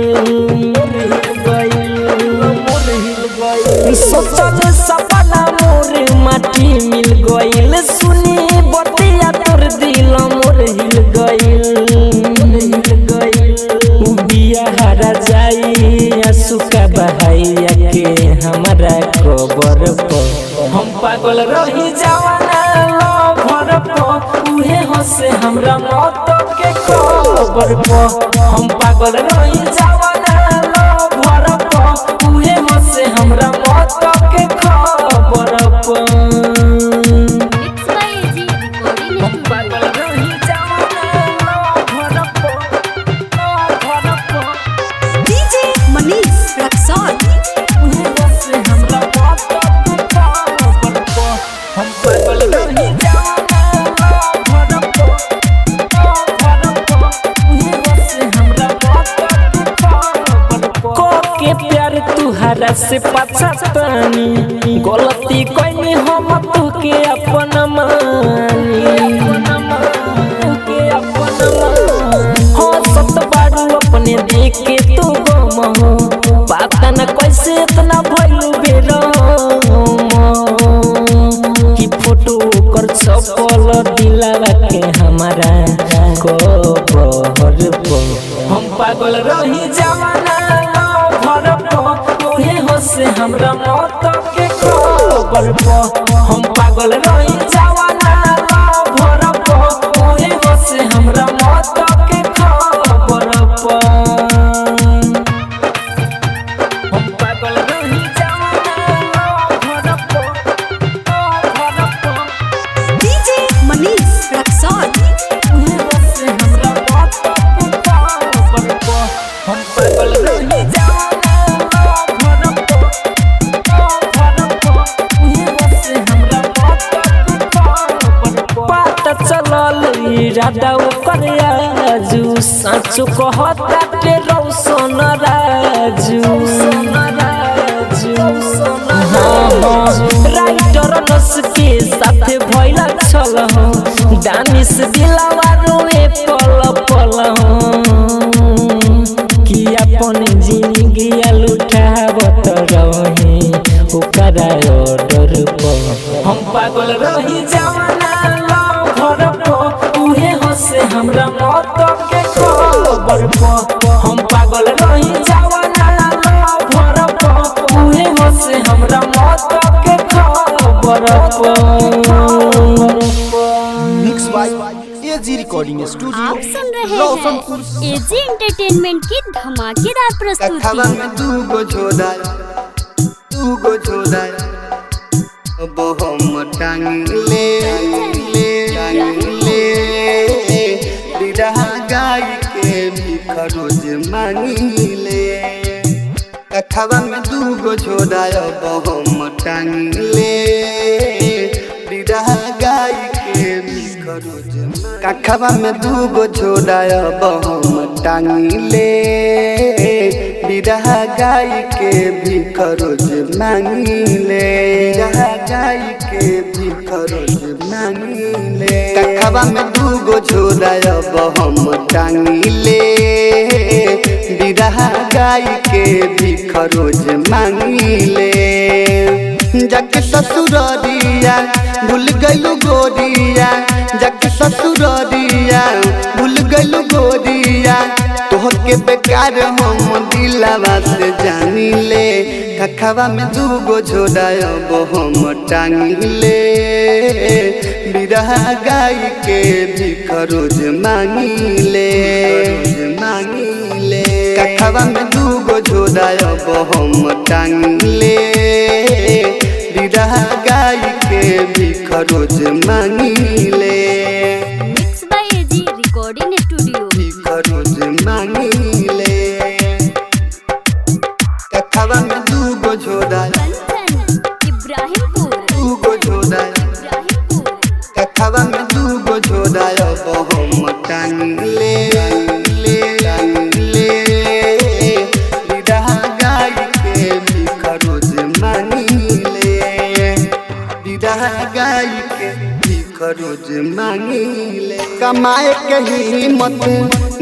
सोचल सपना मोरे माटी मिल गइल सुनी बतिया तोर दिल मोर हिल गइल बिया हरा जाई आंसू का बहाइया के हमारा कबर पर हम पागल रही जवाना लवर पर उहे हंसे हमरा मौत के खबर पर हम पागल रही जवाना लवर पर उहे हंसे हमरा मौत के खबर पर मिक्स बाय एजी रिकॉर्डिंग हम पागल रही जवाना लवर पर डीजे मनीष रक्सौल। उहे हंसे हमरा मौत के खबर पर हम पागल रही जवाना लवर के प्यार तुहरा से पछतानी गलती कोई हम तुके अपन मानी हो सत बारू अपने देख के तू गम हो पता न कैसे इतना भइलू बेरम कि फोटो कर छपल दिलावा के हमारा कबर पर हम पागल रही जवाना लवर पर उहे हंसे हमरा मौत के खबर पर हम पागल रही जवाना लवर पर उहे हंसे हमरा मौत के खबर पर हम पागल रही जवाना लवर पर डीजे मनीष रक्सौल। उहे हंसे हमरा मौत के खबर पर हम पागल रही जवाना लवर पर उहे हंसे हमरा मौत के खबर पर पता चलल इरादा ओकर आजू साचो कहता के रौशन राजू राइटर नस के साथे भइला छल हो दानिश दिलावा रोए पल पल हो कि अपन जिंदगी लुटावत रहे ओकरा ऑर्डर पर हम पागल रही जवाना लवर पर उहे हंसे हमरा मौत के खबर पर हम पागल रही जवाना लवर पर उहे हंसे हमरा मौत के खबर पर mix by AG recording studio आप सुन रहे हैं एजी एंटरटेनमेंट की धमाकेदार प्रस्तुति। कथवा में दूगो झोदाय अब हम टांगले बिरहा गाय के भी खरोज मांगले कथवा में दूगो झोदाय अब हम टांगले बिरहा गाय के भी खरोज कखवा में दूगो झोदाय अब हम टांगले बिरहा गाय के भी खरोज मांगले बिरहा गाय के भी खरोज मांगले कखवा में दूगो झोदाय अब हम टांगले बिरहा गाय के भी खरोज मांगले जग ससुररिया भूल गइलू गोरिया जग ससुररिया भूल गइलू गोरिया तोहके बेकार हम दिलवा से जानिले कखवा में दूगो झोदाय अब हम टांगले बिरह गाय के भीख रोज मांगिले कखवा में दूगो झोरा अब हम टांगिले बिरह गाय के भीख रोज मांगिले mix by AG recording studio. भीख रोज मांगिले कखवा में दूगो झोरा कंचन इब्राहिमपुर दूगो झोरा कखवा में दूगो झोरा अब हम टांगिले बिरह गाय के भीख रोज मांगिले बिरह गाय के भीख रोज मांगिले कमाए के हिम्मत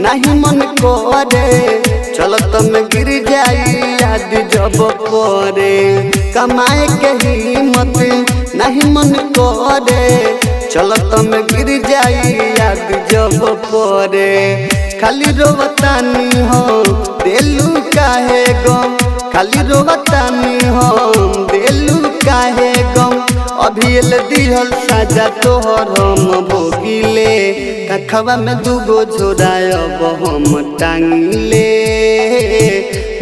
नहीं मन करे चलत में गिर जाई याद जब पड़े कमाए के हिम्मत नहीं मन करे चलत में गिर जाई याद जब पड़े खाली रोवतानी हो देलू काहे गम खाली रोवतानी हो देलू काहे गम अभी एल दिहल साजा तोहर हम भोगिले कखवा में दूगो झोरा अब हम टांगिले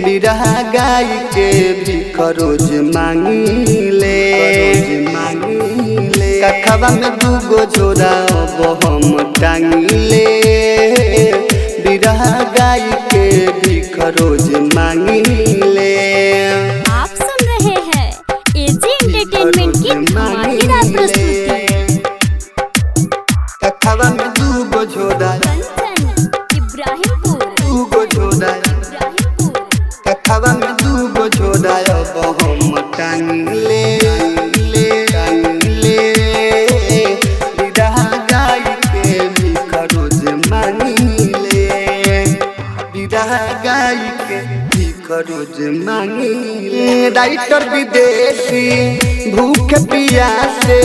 बिरह गाय के भीख रोज मांगिले कखवा में दूगो झोरा अब हम टांगिले बिरह गाय के भीख रोज मांगिले आप सुन रहे हैं एजी एंटरटेनमेंट की धमाकेदार प्रस्तुति। कखवा में दूगो झोरा कंचन इब्राहिमपुर दूगो झोरा कखवा में दूगो झोरा अब हम टांगिले बिरह गाय के भीख रोज मांगिले बिरह गाय के भीख रोज मांगिले राइटर विदेशी भूख पियासे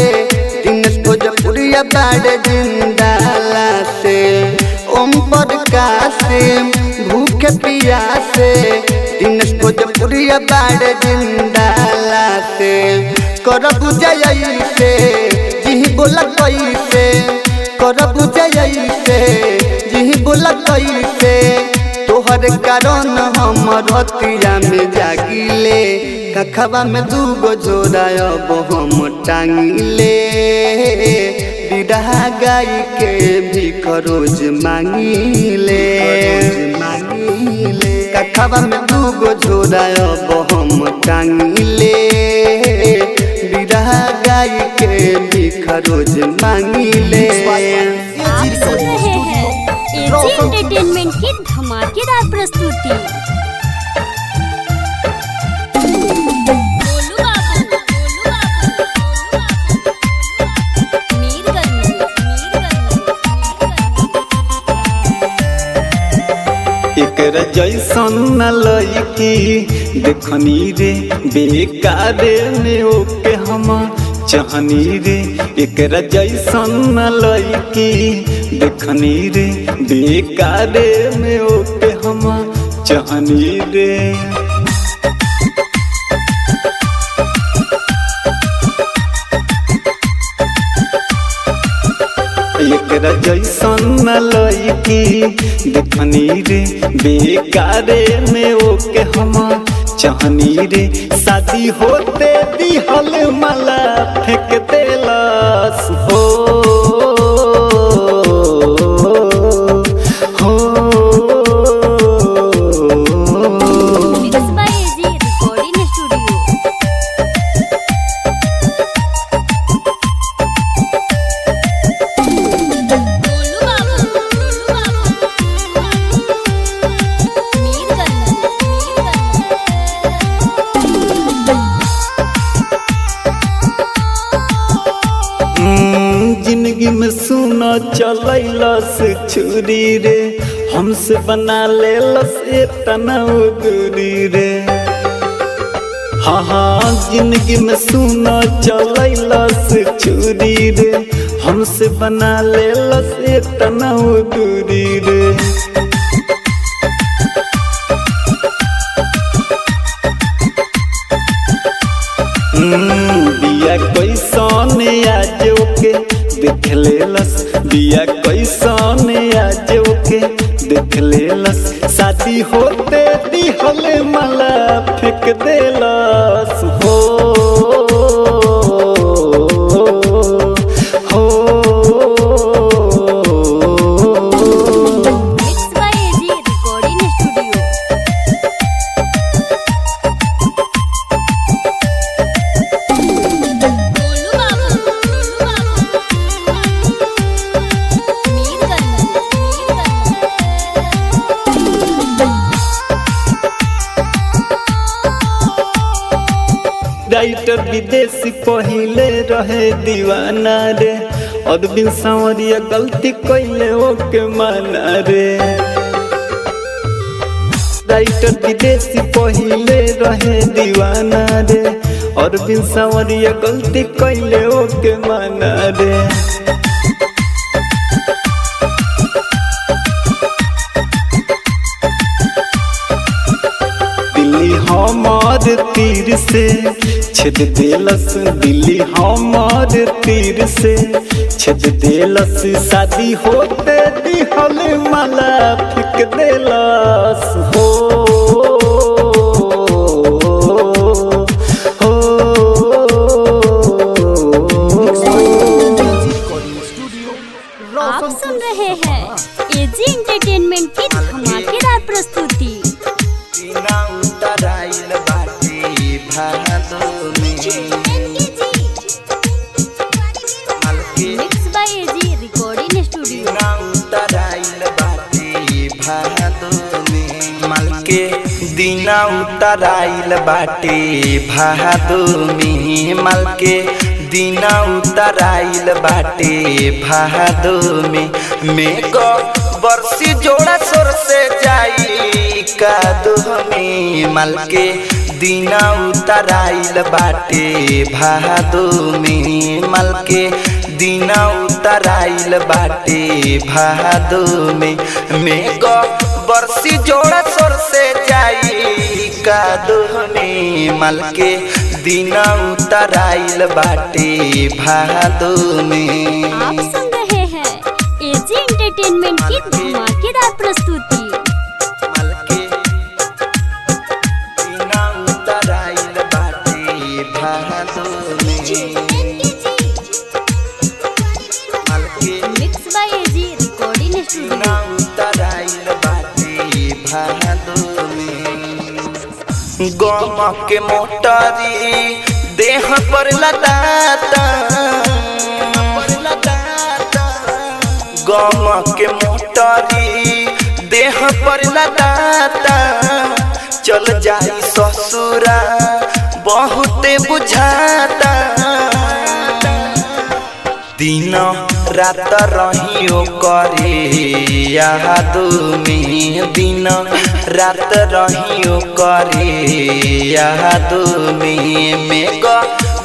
दिनेश भोजपुरिया बाड़े जिंदाला से ओम प्रकाश भूख पियासे दिनेश भोजपुरिया बाड़े जिंदाला से करब जय से जी बोला कैसे करब जय से जी बोला कैसे तोहर कारण हम रतिया में जागिले कखवा में दूगो झोरा अब हम टांगिले बिरह गाय के भीख रोज मांगिले कखवा में दूगो झोरा अब हम टांगिले बिरह गाय के भीख रोज मांगिले आप सुन रहे हैं एजी एंटरटेनमेंट की धमाकेदार प्रस्तुति। गोलू बाबू, मीरगंज। एकरा जैसन न लईकी देखनी रे बेकारे में ओके हम चाहनी रे एकरा जैसन न लईकी देखनी रे बेकारे में ओके हम चाहनी रे एकरा जैसन न लईकी देखनी रे बेकारे में ओके हम चाहनी रे शादी होते दिहल मला फेंक देलस हो mix by AG recording studio. Golu Babu, Mirganj. जिंदगी में सुना चलैलस छुरी रे हमसे बना लेलस इतना दूरी रे हाँ हाँ जिंदगी में सुना चलैलस छुरी रे हमसे बना लेलस इतना दूरी रे बिया कैसन आज ओके लेलस बिया कैसन आज ओके देख लेलस शादी होते दिहल माला फेंक देलस हो mix by AG recording studio. Golu Babu Mirganj writer विदेशी पहिले रहे दीवाना रे अदबिन सांवरिया गलती कैले ओके माना रे राइटर विदेशी पहिले रहे दीवाना रे अरविंद सांवरिया गलती कैले ओके माना रे दिल्ली हमार तीर से छेद देलस दिल्ली हमार तीर से छेद देलस शादी होते दिहल माला फेंक देलस हो आप सुन रहे हैं एजी एंटरटेनमेंट की धमाकेदार प्रस्तुति। Mix by AG recording studio. के दीना उतराइल बाटे भादो में माल के दीना उतराइल बाटे भादो में को बरसी जोड़ा सोर से जाई कादो में माल के दीना उतराइल बाटे भादो में माल के दीना उतराइल बाटे भादो में को बरसी जोड़ा सोर से जाई कादो में माल के दीना उतराइल बाटे भादो में। आप सुन रहे हैं एजी एंटरटेनमेंट की धमाकेदार प्रस्तुति। माल के दीना उतराइल बाटे भादो में माल के mix by AG recording studio. उतराइल बाटे भादो में गम के मोटरी देह पर लदाता गम के मोटरी देह पर लदाता चल जाई ससुरा बहुते बुझाता दिन रात रहियो करे यादो में दिन रात रहियो करे यादो में को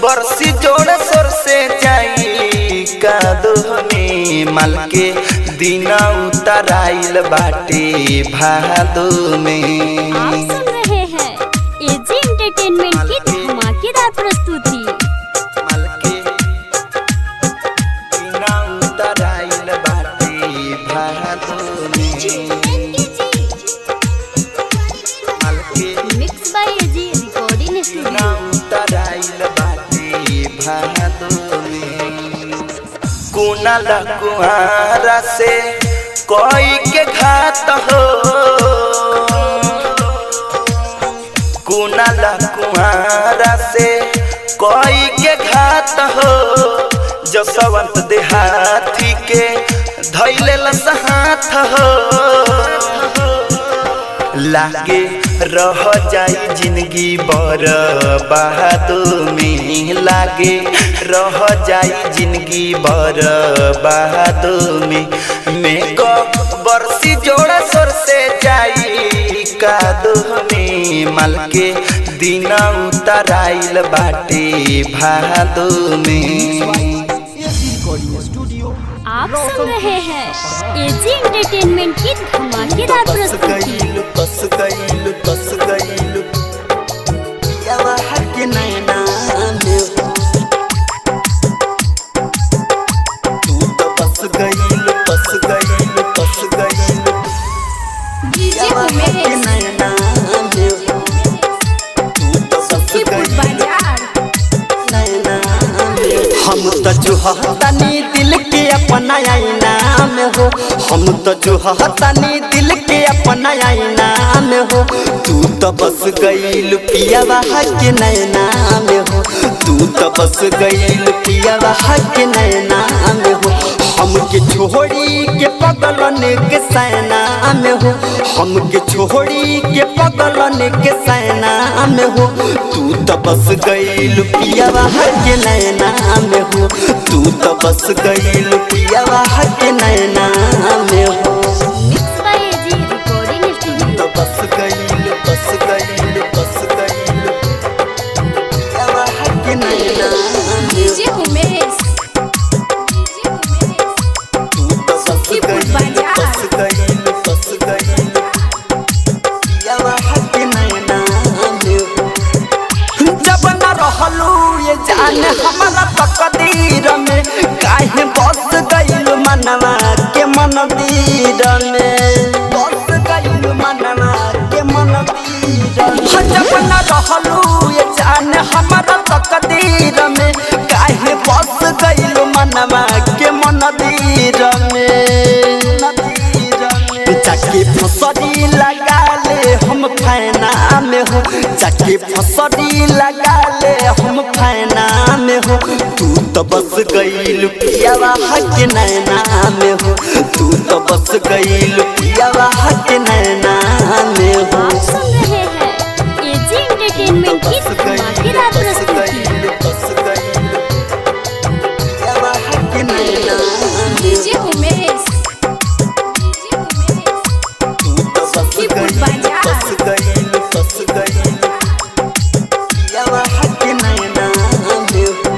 बरसी जोड़ सोर से जाई कादो में माल के दिन उतराइल बाटे भादो में। आप सुन रहे हैं एजी एंटरटेनमेंट की धमाकेदार प्रस्तुति। माल के दिन उतराइल बाटे भादो में माल के mix by AG recording studio. उतराइल बाटे भादो में कुनाल कुहारा से कोई के घात हो कुनाल कुहारा से कोई के घात हो जसवंत देहाती के धैले हाथ हो लागे रह जाई जिंदगी बर बहादो में लागे रह जाई जिंदगी बर बहादो में को बरसी जोड़ा सोर से जाई कादो में माल के दीना उतराइल बाटे भादो में। आप सुन रहे हैं एजी एंटरटेनमेंट की धमाकेदार प्रस्तुति। तस गइल यावा के नैना में तू तो हतानी दिल के अपना आईना में हो, हम तो जो हतानी दिल के अपना आईना में हो। तू तो बस गईल पियावा के नैना में हो, तू तो बस गईल पियावा के नैना में हो। हमके छोड़ी के पगलन के सैना में हो, हमके छोड़ी के पगलन के सैना में हो। तू तो बस गईल पियावा के नैना में हो, तू तो बस गईल पियावा के नैना में हो। Mix by AG recording studio. तो बस गईल बस गईल बस गईल पियावा के नैना में डीजे उमेश तू तो बस गईल बस गईल बस गईल पियावा के नैना में हो। जब न रहलू ये जान हमारा तकदीर में, काहे बस गईल मनवा के मंदिर में, बस गईल मनवा के मंदिर में। जब न रहलू ये जान हमारा तकदीर में, काहे बस गईल मनवा के मंदिर में। जाके फसरी लगा ले हम फैना में हो, जाके फसरी लगा ले हम फैना में हो। तू तो बस गईल पियावा के नैना में हो, तू तो बस गईल पियावा के नैना में हो। आप सुन रहे हैं एजी एंटरटेनमेंट की धमाकेदार प्रस्तुति। बस गईल पियावा के नैना में डीजे उमेश तू तो बस गईल बस गईल बस गईल पियावा के नैना में हो।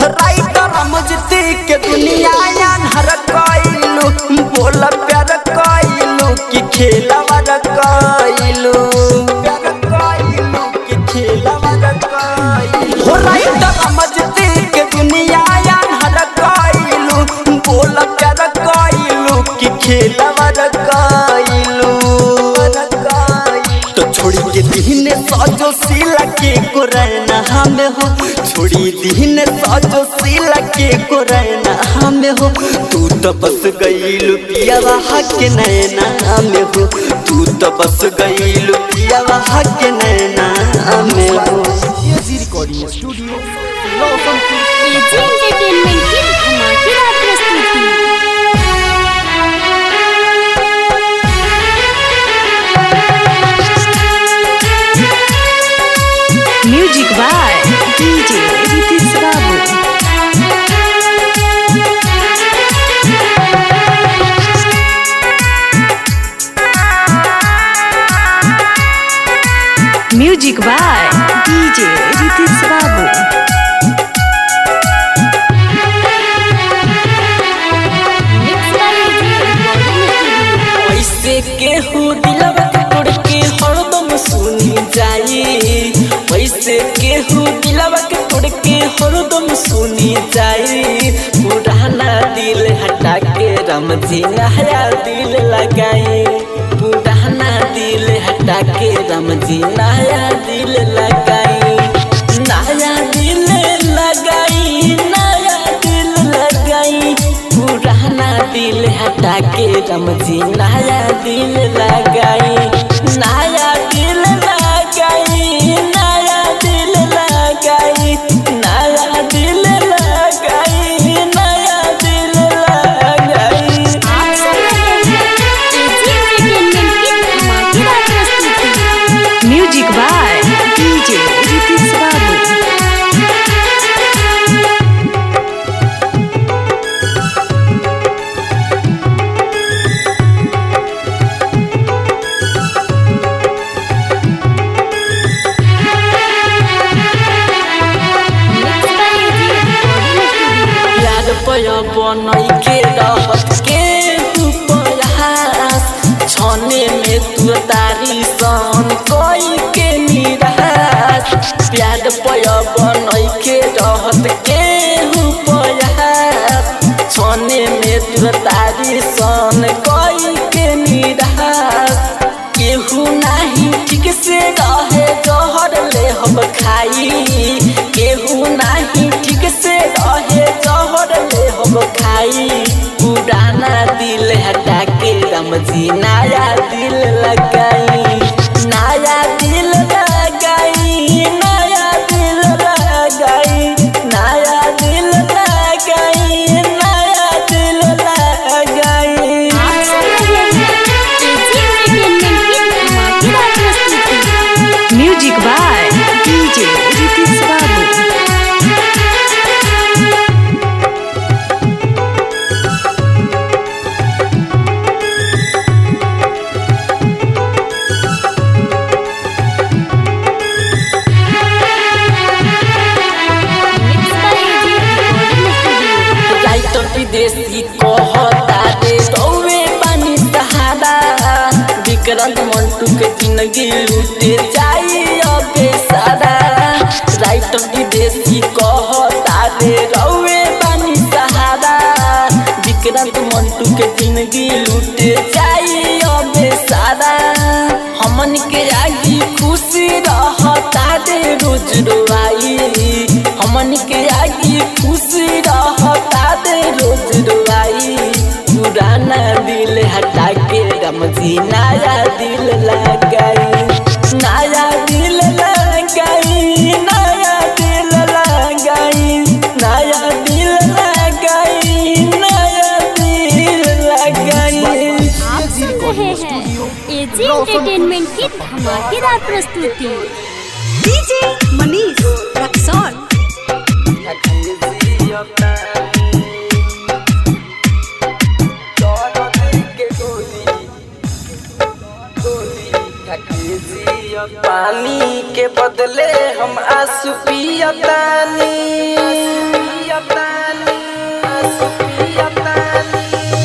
राइटर रमजती के दुनिया यार कइलू, बोल प्यार कइलू कि खेलवा कइलू, प्यार कइलू कि खेलवा कइलू। हो राइटर रमजती के दुनिया यार कइलू, बोल प्यार कइलू कि खेलवा कइलू। तो छोड़ी के दीने सजो सिला के कोरैना हमें हो, छोड़ी दीने सजो सिला के कोरैना हमें हो। तू तो बस गईल पियावा के नैना में हो, तू तो बस गईल पियावा के नैना में हो। AG recording studio Roshanpur. AG entertainment की धमाकेदार प्रस्तुति। म्यूजिक बाय डीजे रितिश बाबू। Music by DJ Ritish Babu. Mix by AG recording studio. ऐसे केहू दिलवा के तोड़ के हरदम सुनी जाई, ऐसे केहू दिलवा के तोड़ के हरदम सुनी जाई। पुराना दिल हटा के राम जी नया दिल लगाई, पुराना दिल हटा के राम जी नया दिल लगाई। नया दिल लगाई, नया दिल लगाई, पुराना दिल हटा के राम जी नया दिल लगाई। नया दिल लगाई, नया दिल लगाई, नया दिल लगाई, नया दिल लगाई। आप सुन रहे हैं एजी एंटरटेनमेंट की धमाकेदार प्रस्तुति। Music by DJ Ritish Babu. Mix by AG recording studio. प्यार पया बनई के रहत के तू प्रयास, छने में तू तारी सन कोई के निराश। प्यार पया बनई के रहत के प्रयास, छने में तू तारी सन कोई के निराश। केहू नहीं ठीक से रहे जहर ले हम खाई, केहू नहीं ठीक से रहे जहर लगाई, पुराना दिल हटा के राम जी नया दिल लगाई, नया दिल लगाई, नया दिल लगाई, नया दिल लगाई, नया दिल लगाई। आप सुन रहे हैं एजी एंटरटेनमेंट की धमाकेदार प्रस्तुति। Music by DJ Ritish Babu. Mix by AG recording studio. Writer Videshi कहता रे रौवे पानी सहारा, विक्रांत मंटू के जिंदगी लूटे जाई अबे सारा। राइटर विदेशी कहता रे रौवे पानी सहारा, विक्रांत मंटू के जिंदगी लूटे जाई अबे सारा। हमन के आगे खुशी रहता रे रोज रोआई, हमन के आगे खुशी रहता दे रोज रोआई, पुराना दिल हटा के राम जी नया दिल लगाई, नया दिल लगाई, नया दिल लगाई, नया दिल लगाई, नया दिल लगाई। आप सुन रहे हैं एजी एंटरटेनमेंट की धमाकेदार प्रस्तुति। डीजे मनीष रक्सौल। पानी के बदले हम आंसू पियतानी,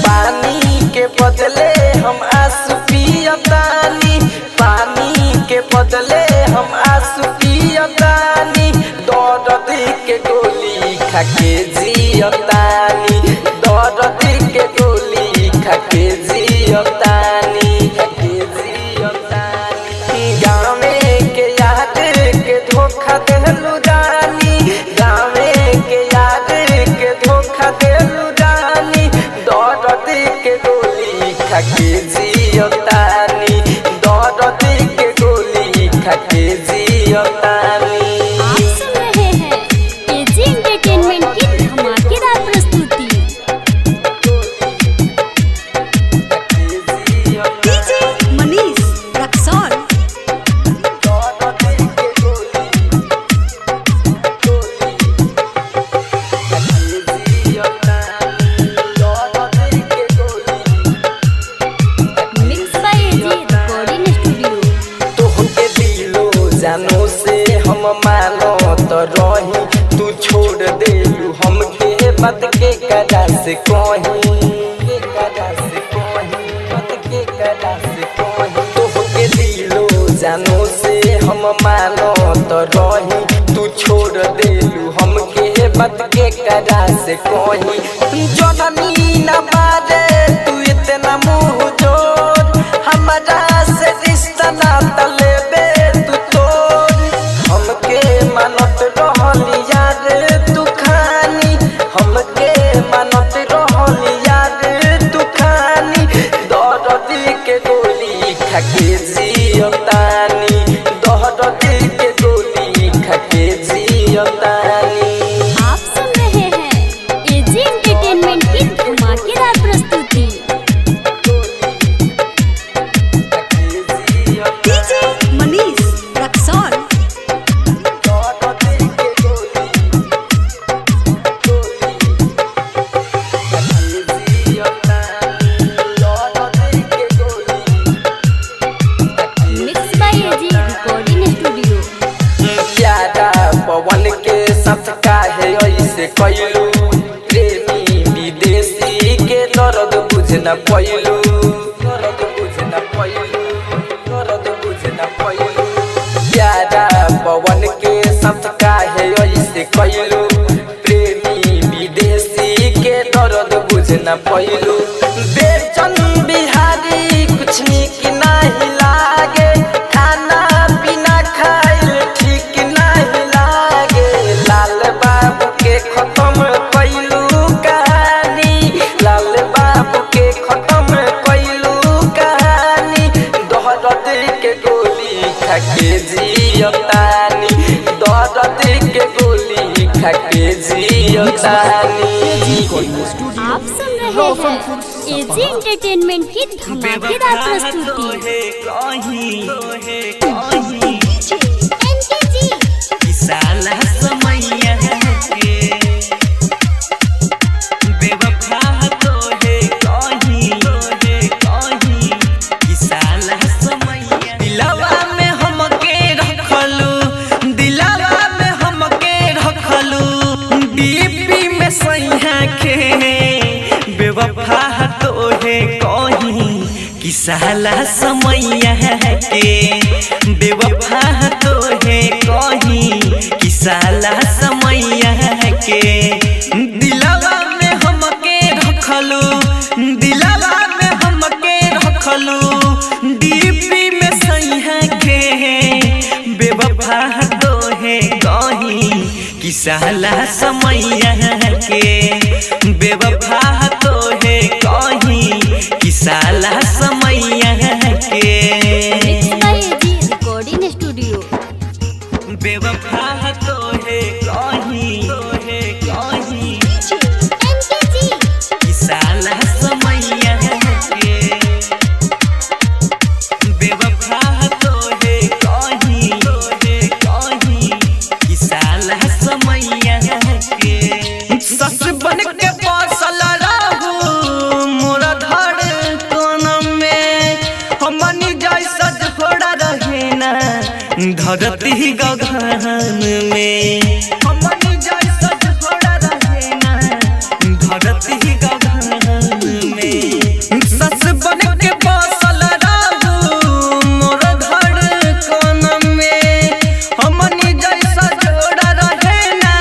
पानी के बदले हम आंसू पियतानी, पानी के बदले हम आंसू पियतानी, दर्द के गोली खा के जियतानी, दर्द के गोली खा के जियतानी, गाँवे के याद के धोखा देलू रानी, गाँवे के याद के धोखा देलू रानी, दर्द के गोली खा के जियतानी, दर्द के गोली खा के जियतानी। आप सुन रहे हैं एजी एंटरटेनमेंट की धमाकेदार प्रस्तुति। DJ Manish Raxaul. Mix by AG recording studio. तोहके दिलो जानो से हम मानो तो रही, तू छोड़ देलू हमके बात के करा से कहीं, तोहके दिलो जानो से हम मानो तो रही, तू छोड़ देलू हमके बात के करा से कहीं। जननी न बारे तू इतना मुँह जोर, हमारा से रिश्ता ना तलेबे तू तोड़, हमके मानत रहली यार तू खानी, हमके मानत रहली यार तू खानी, दर्द के गोली खा के जियतानी, दर्द के गोली खा के जियतानी। आप सुन रहे हैं एजी एंटरटेनमेंट की धमाकेदार प्रस्तुति। DJ Manish Raxaul. Mix by AG recording studio. प्यारा पवन के साथ काहे ऐसे कैलू, प्रेमी विदेशी के दर्द बुझ न पैलू, दर्द बुझ न पैलू, दर्द बुझ न पैलू। प्यारा पवन के साथ काहे ऐसे कैलू, प्रेमी विदेशी के दर्द बुझ न पैलू। बेचन बिहारी कुछ निक नहीं लागे, खाना पीना खाइल ठीक नहीं लागे, लाल बाबू के खत्म कैलू कहानी, खाके जियतानी दर्द के गोली खाके जियतानी। आप सुन रहे हैं एजी एंटरटेनमेंट की धमाकेदार प्रस्तुति। साला समैया के बेवफा तो है कहीं कि साला समैया दिलवा में हमके रखलू डीपी में सैया के बेवफा तो है कहीं कि साला समैया के बेवफा तो है कहीं कि साला समैया के दिलवा में हमके रखलू डीपी में सैया के बेवफा तो है कहीं कि साला समैया के बेवफा तो है कहीं कि साला समैया के रिकॉर्डिंग स्टूडियो। बेवफा तो है कहीं कि साला समैया के बेवफा तो है कहीं कि साला समैया के सस बन के बसल रहू मोरा धड़कन में हमनी जैसा झोड़ा रहे ना धरती गगन में हमनी जैसा झोड़ा रहे ना धरती गगन में सस बन के बसल रहू मोरा धड़कन में हमनी जैसा झोड़ा रहे ना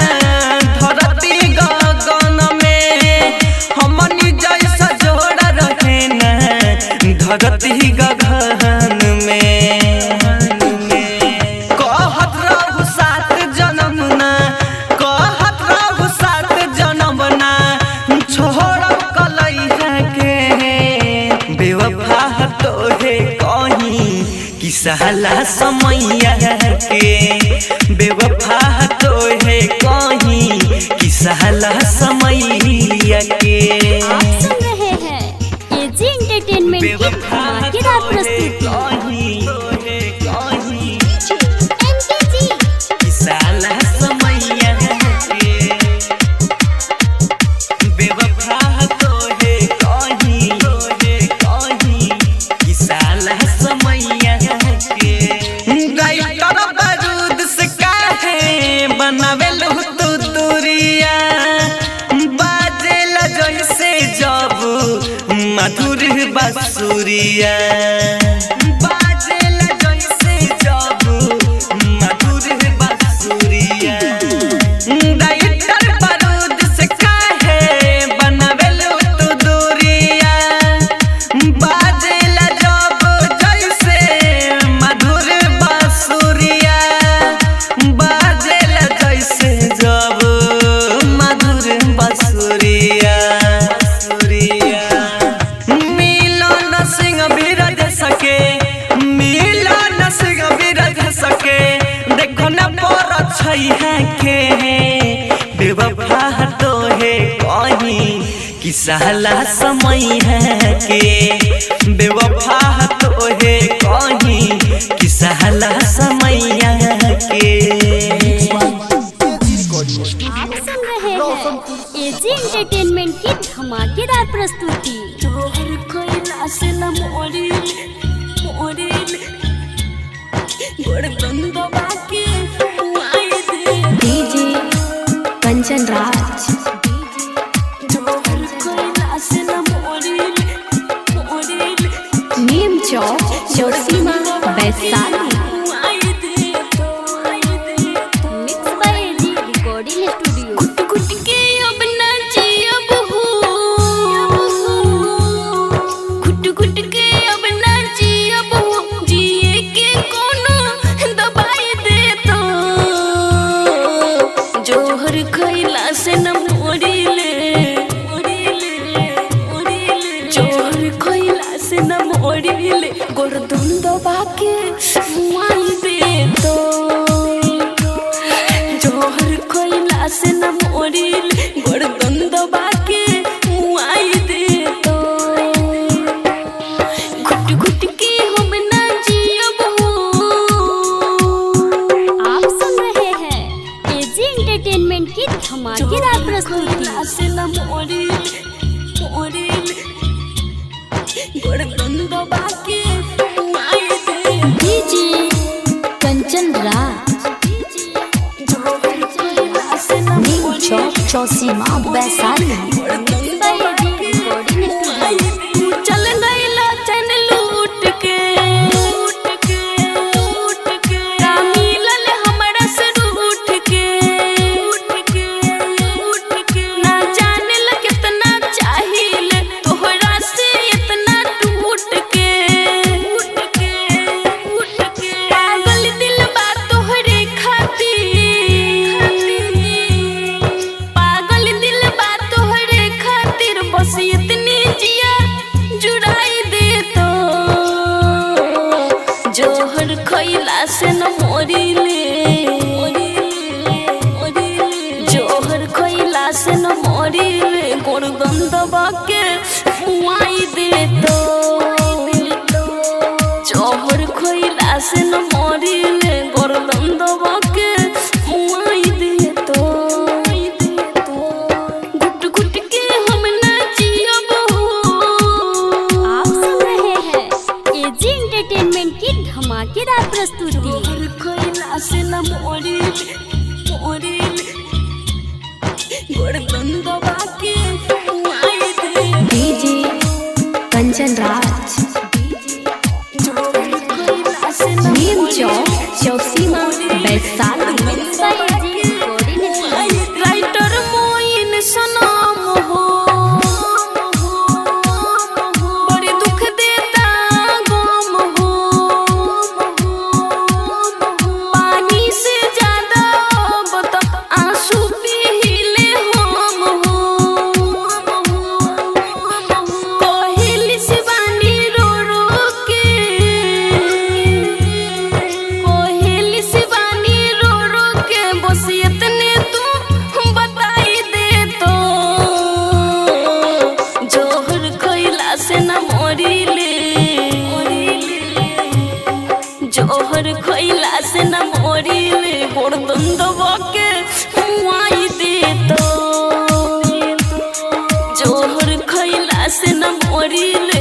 धरती गगन में हमनी जैसा जोड़ा रहे ना धरती गगन में कहत रहू सात जन्म ना छोड़ कलैया के बेवफा तो है कहीं कि साला समैया के बेवफा तो है कहीं कि साला समैया के। आप सुन रहे हैं एजी एंटरटेनमेंट की धमाकेदार प्रस्तुति। कि साला समैया के बेवफा तो है कहीं कि साला समैया के राइटर बारूद से काहे बनावेलू तू दूरिया बाजेला जैसे जब मधुर बांसुरिया बाजेला जैसे जब मधुर बांसुरिया राइटर बारूद से काहे बनावेलू तू दूरिया बाजेला जब जैसे मधुर बांसुरिया बाजेला जैसे जब मधुर बांसुरिया मिलन सिंह बिरज सके देखो न पर छैया के बेवफा तो है कहीं कि साला समैया के बेवफा तो है कहीं कि साला समैया के। आप सुन रहे हैं एजी एंटरटेनमेंट की धमाकेदार प्रस्तुति। DJ Kanchan Raj Neem Chowk Chausima Vaishali. Mix by AG recording studio. जोहर खइला से न मोड़िले गोरदुन दबा के मुआई वैशाली। चल गईला चैन लूट के का मिलल हमरा से रूठ के ना जाने ल कितना चाहिए तोहरा से इतना टूट के पागल दिल बा तोहरे खातिर पागल दिल बा तोहरे खातिर बस इतनी जिया जुड़ाई दे तो जोहर खइला से न मोरिले जोहर खइला से न मोरिले गोरगन दबा के मुआई दे तो जोहर खइला से न मोरिले गोरगन दबा के मुआई दे तो घुट घुट के हम ना जियब आप सुन रहे हैं एजी एंटरटेनमेंट की धमाकेदार प्रस्तुति। जोहर खइला से न मोरिले गोरगन दबा के मुआई दे डीजे कंचन राज, जोहर खइला से न नीम चौक, चौसीमा, वैशाली। राइटर मोइन सनम हो बड़ी दुख देता गम हो पानी से ज्यादा अब तो आंसू पीले हम हो कोहिली शिवानी रो रो के कोहिली शिवानी रो रो के बस इतने तू बताई दे तो जोहर खइला से न मोरिले जोहर खइला से न मोरिले गोरगन दबा के मुआई दे तो जोहर खइला से न मोरिले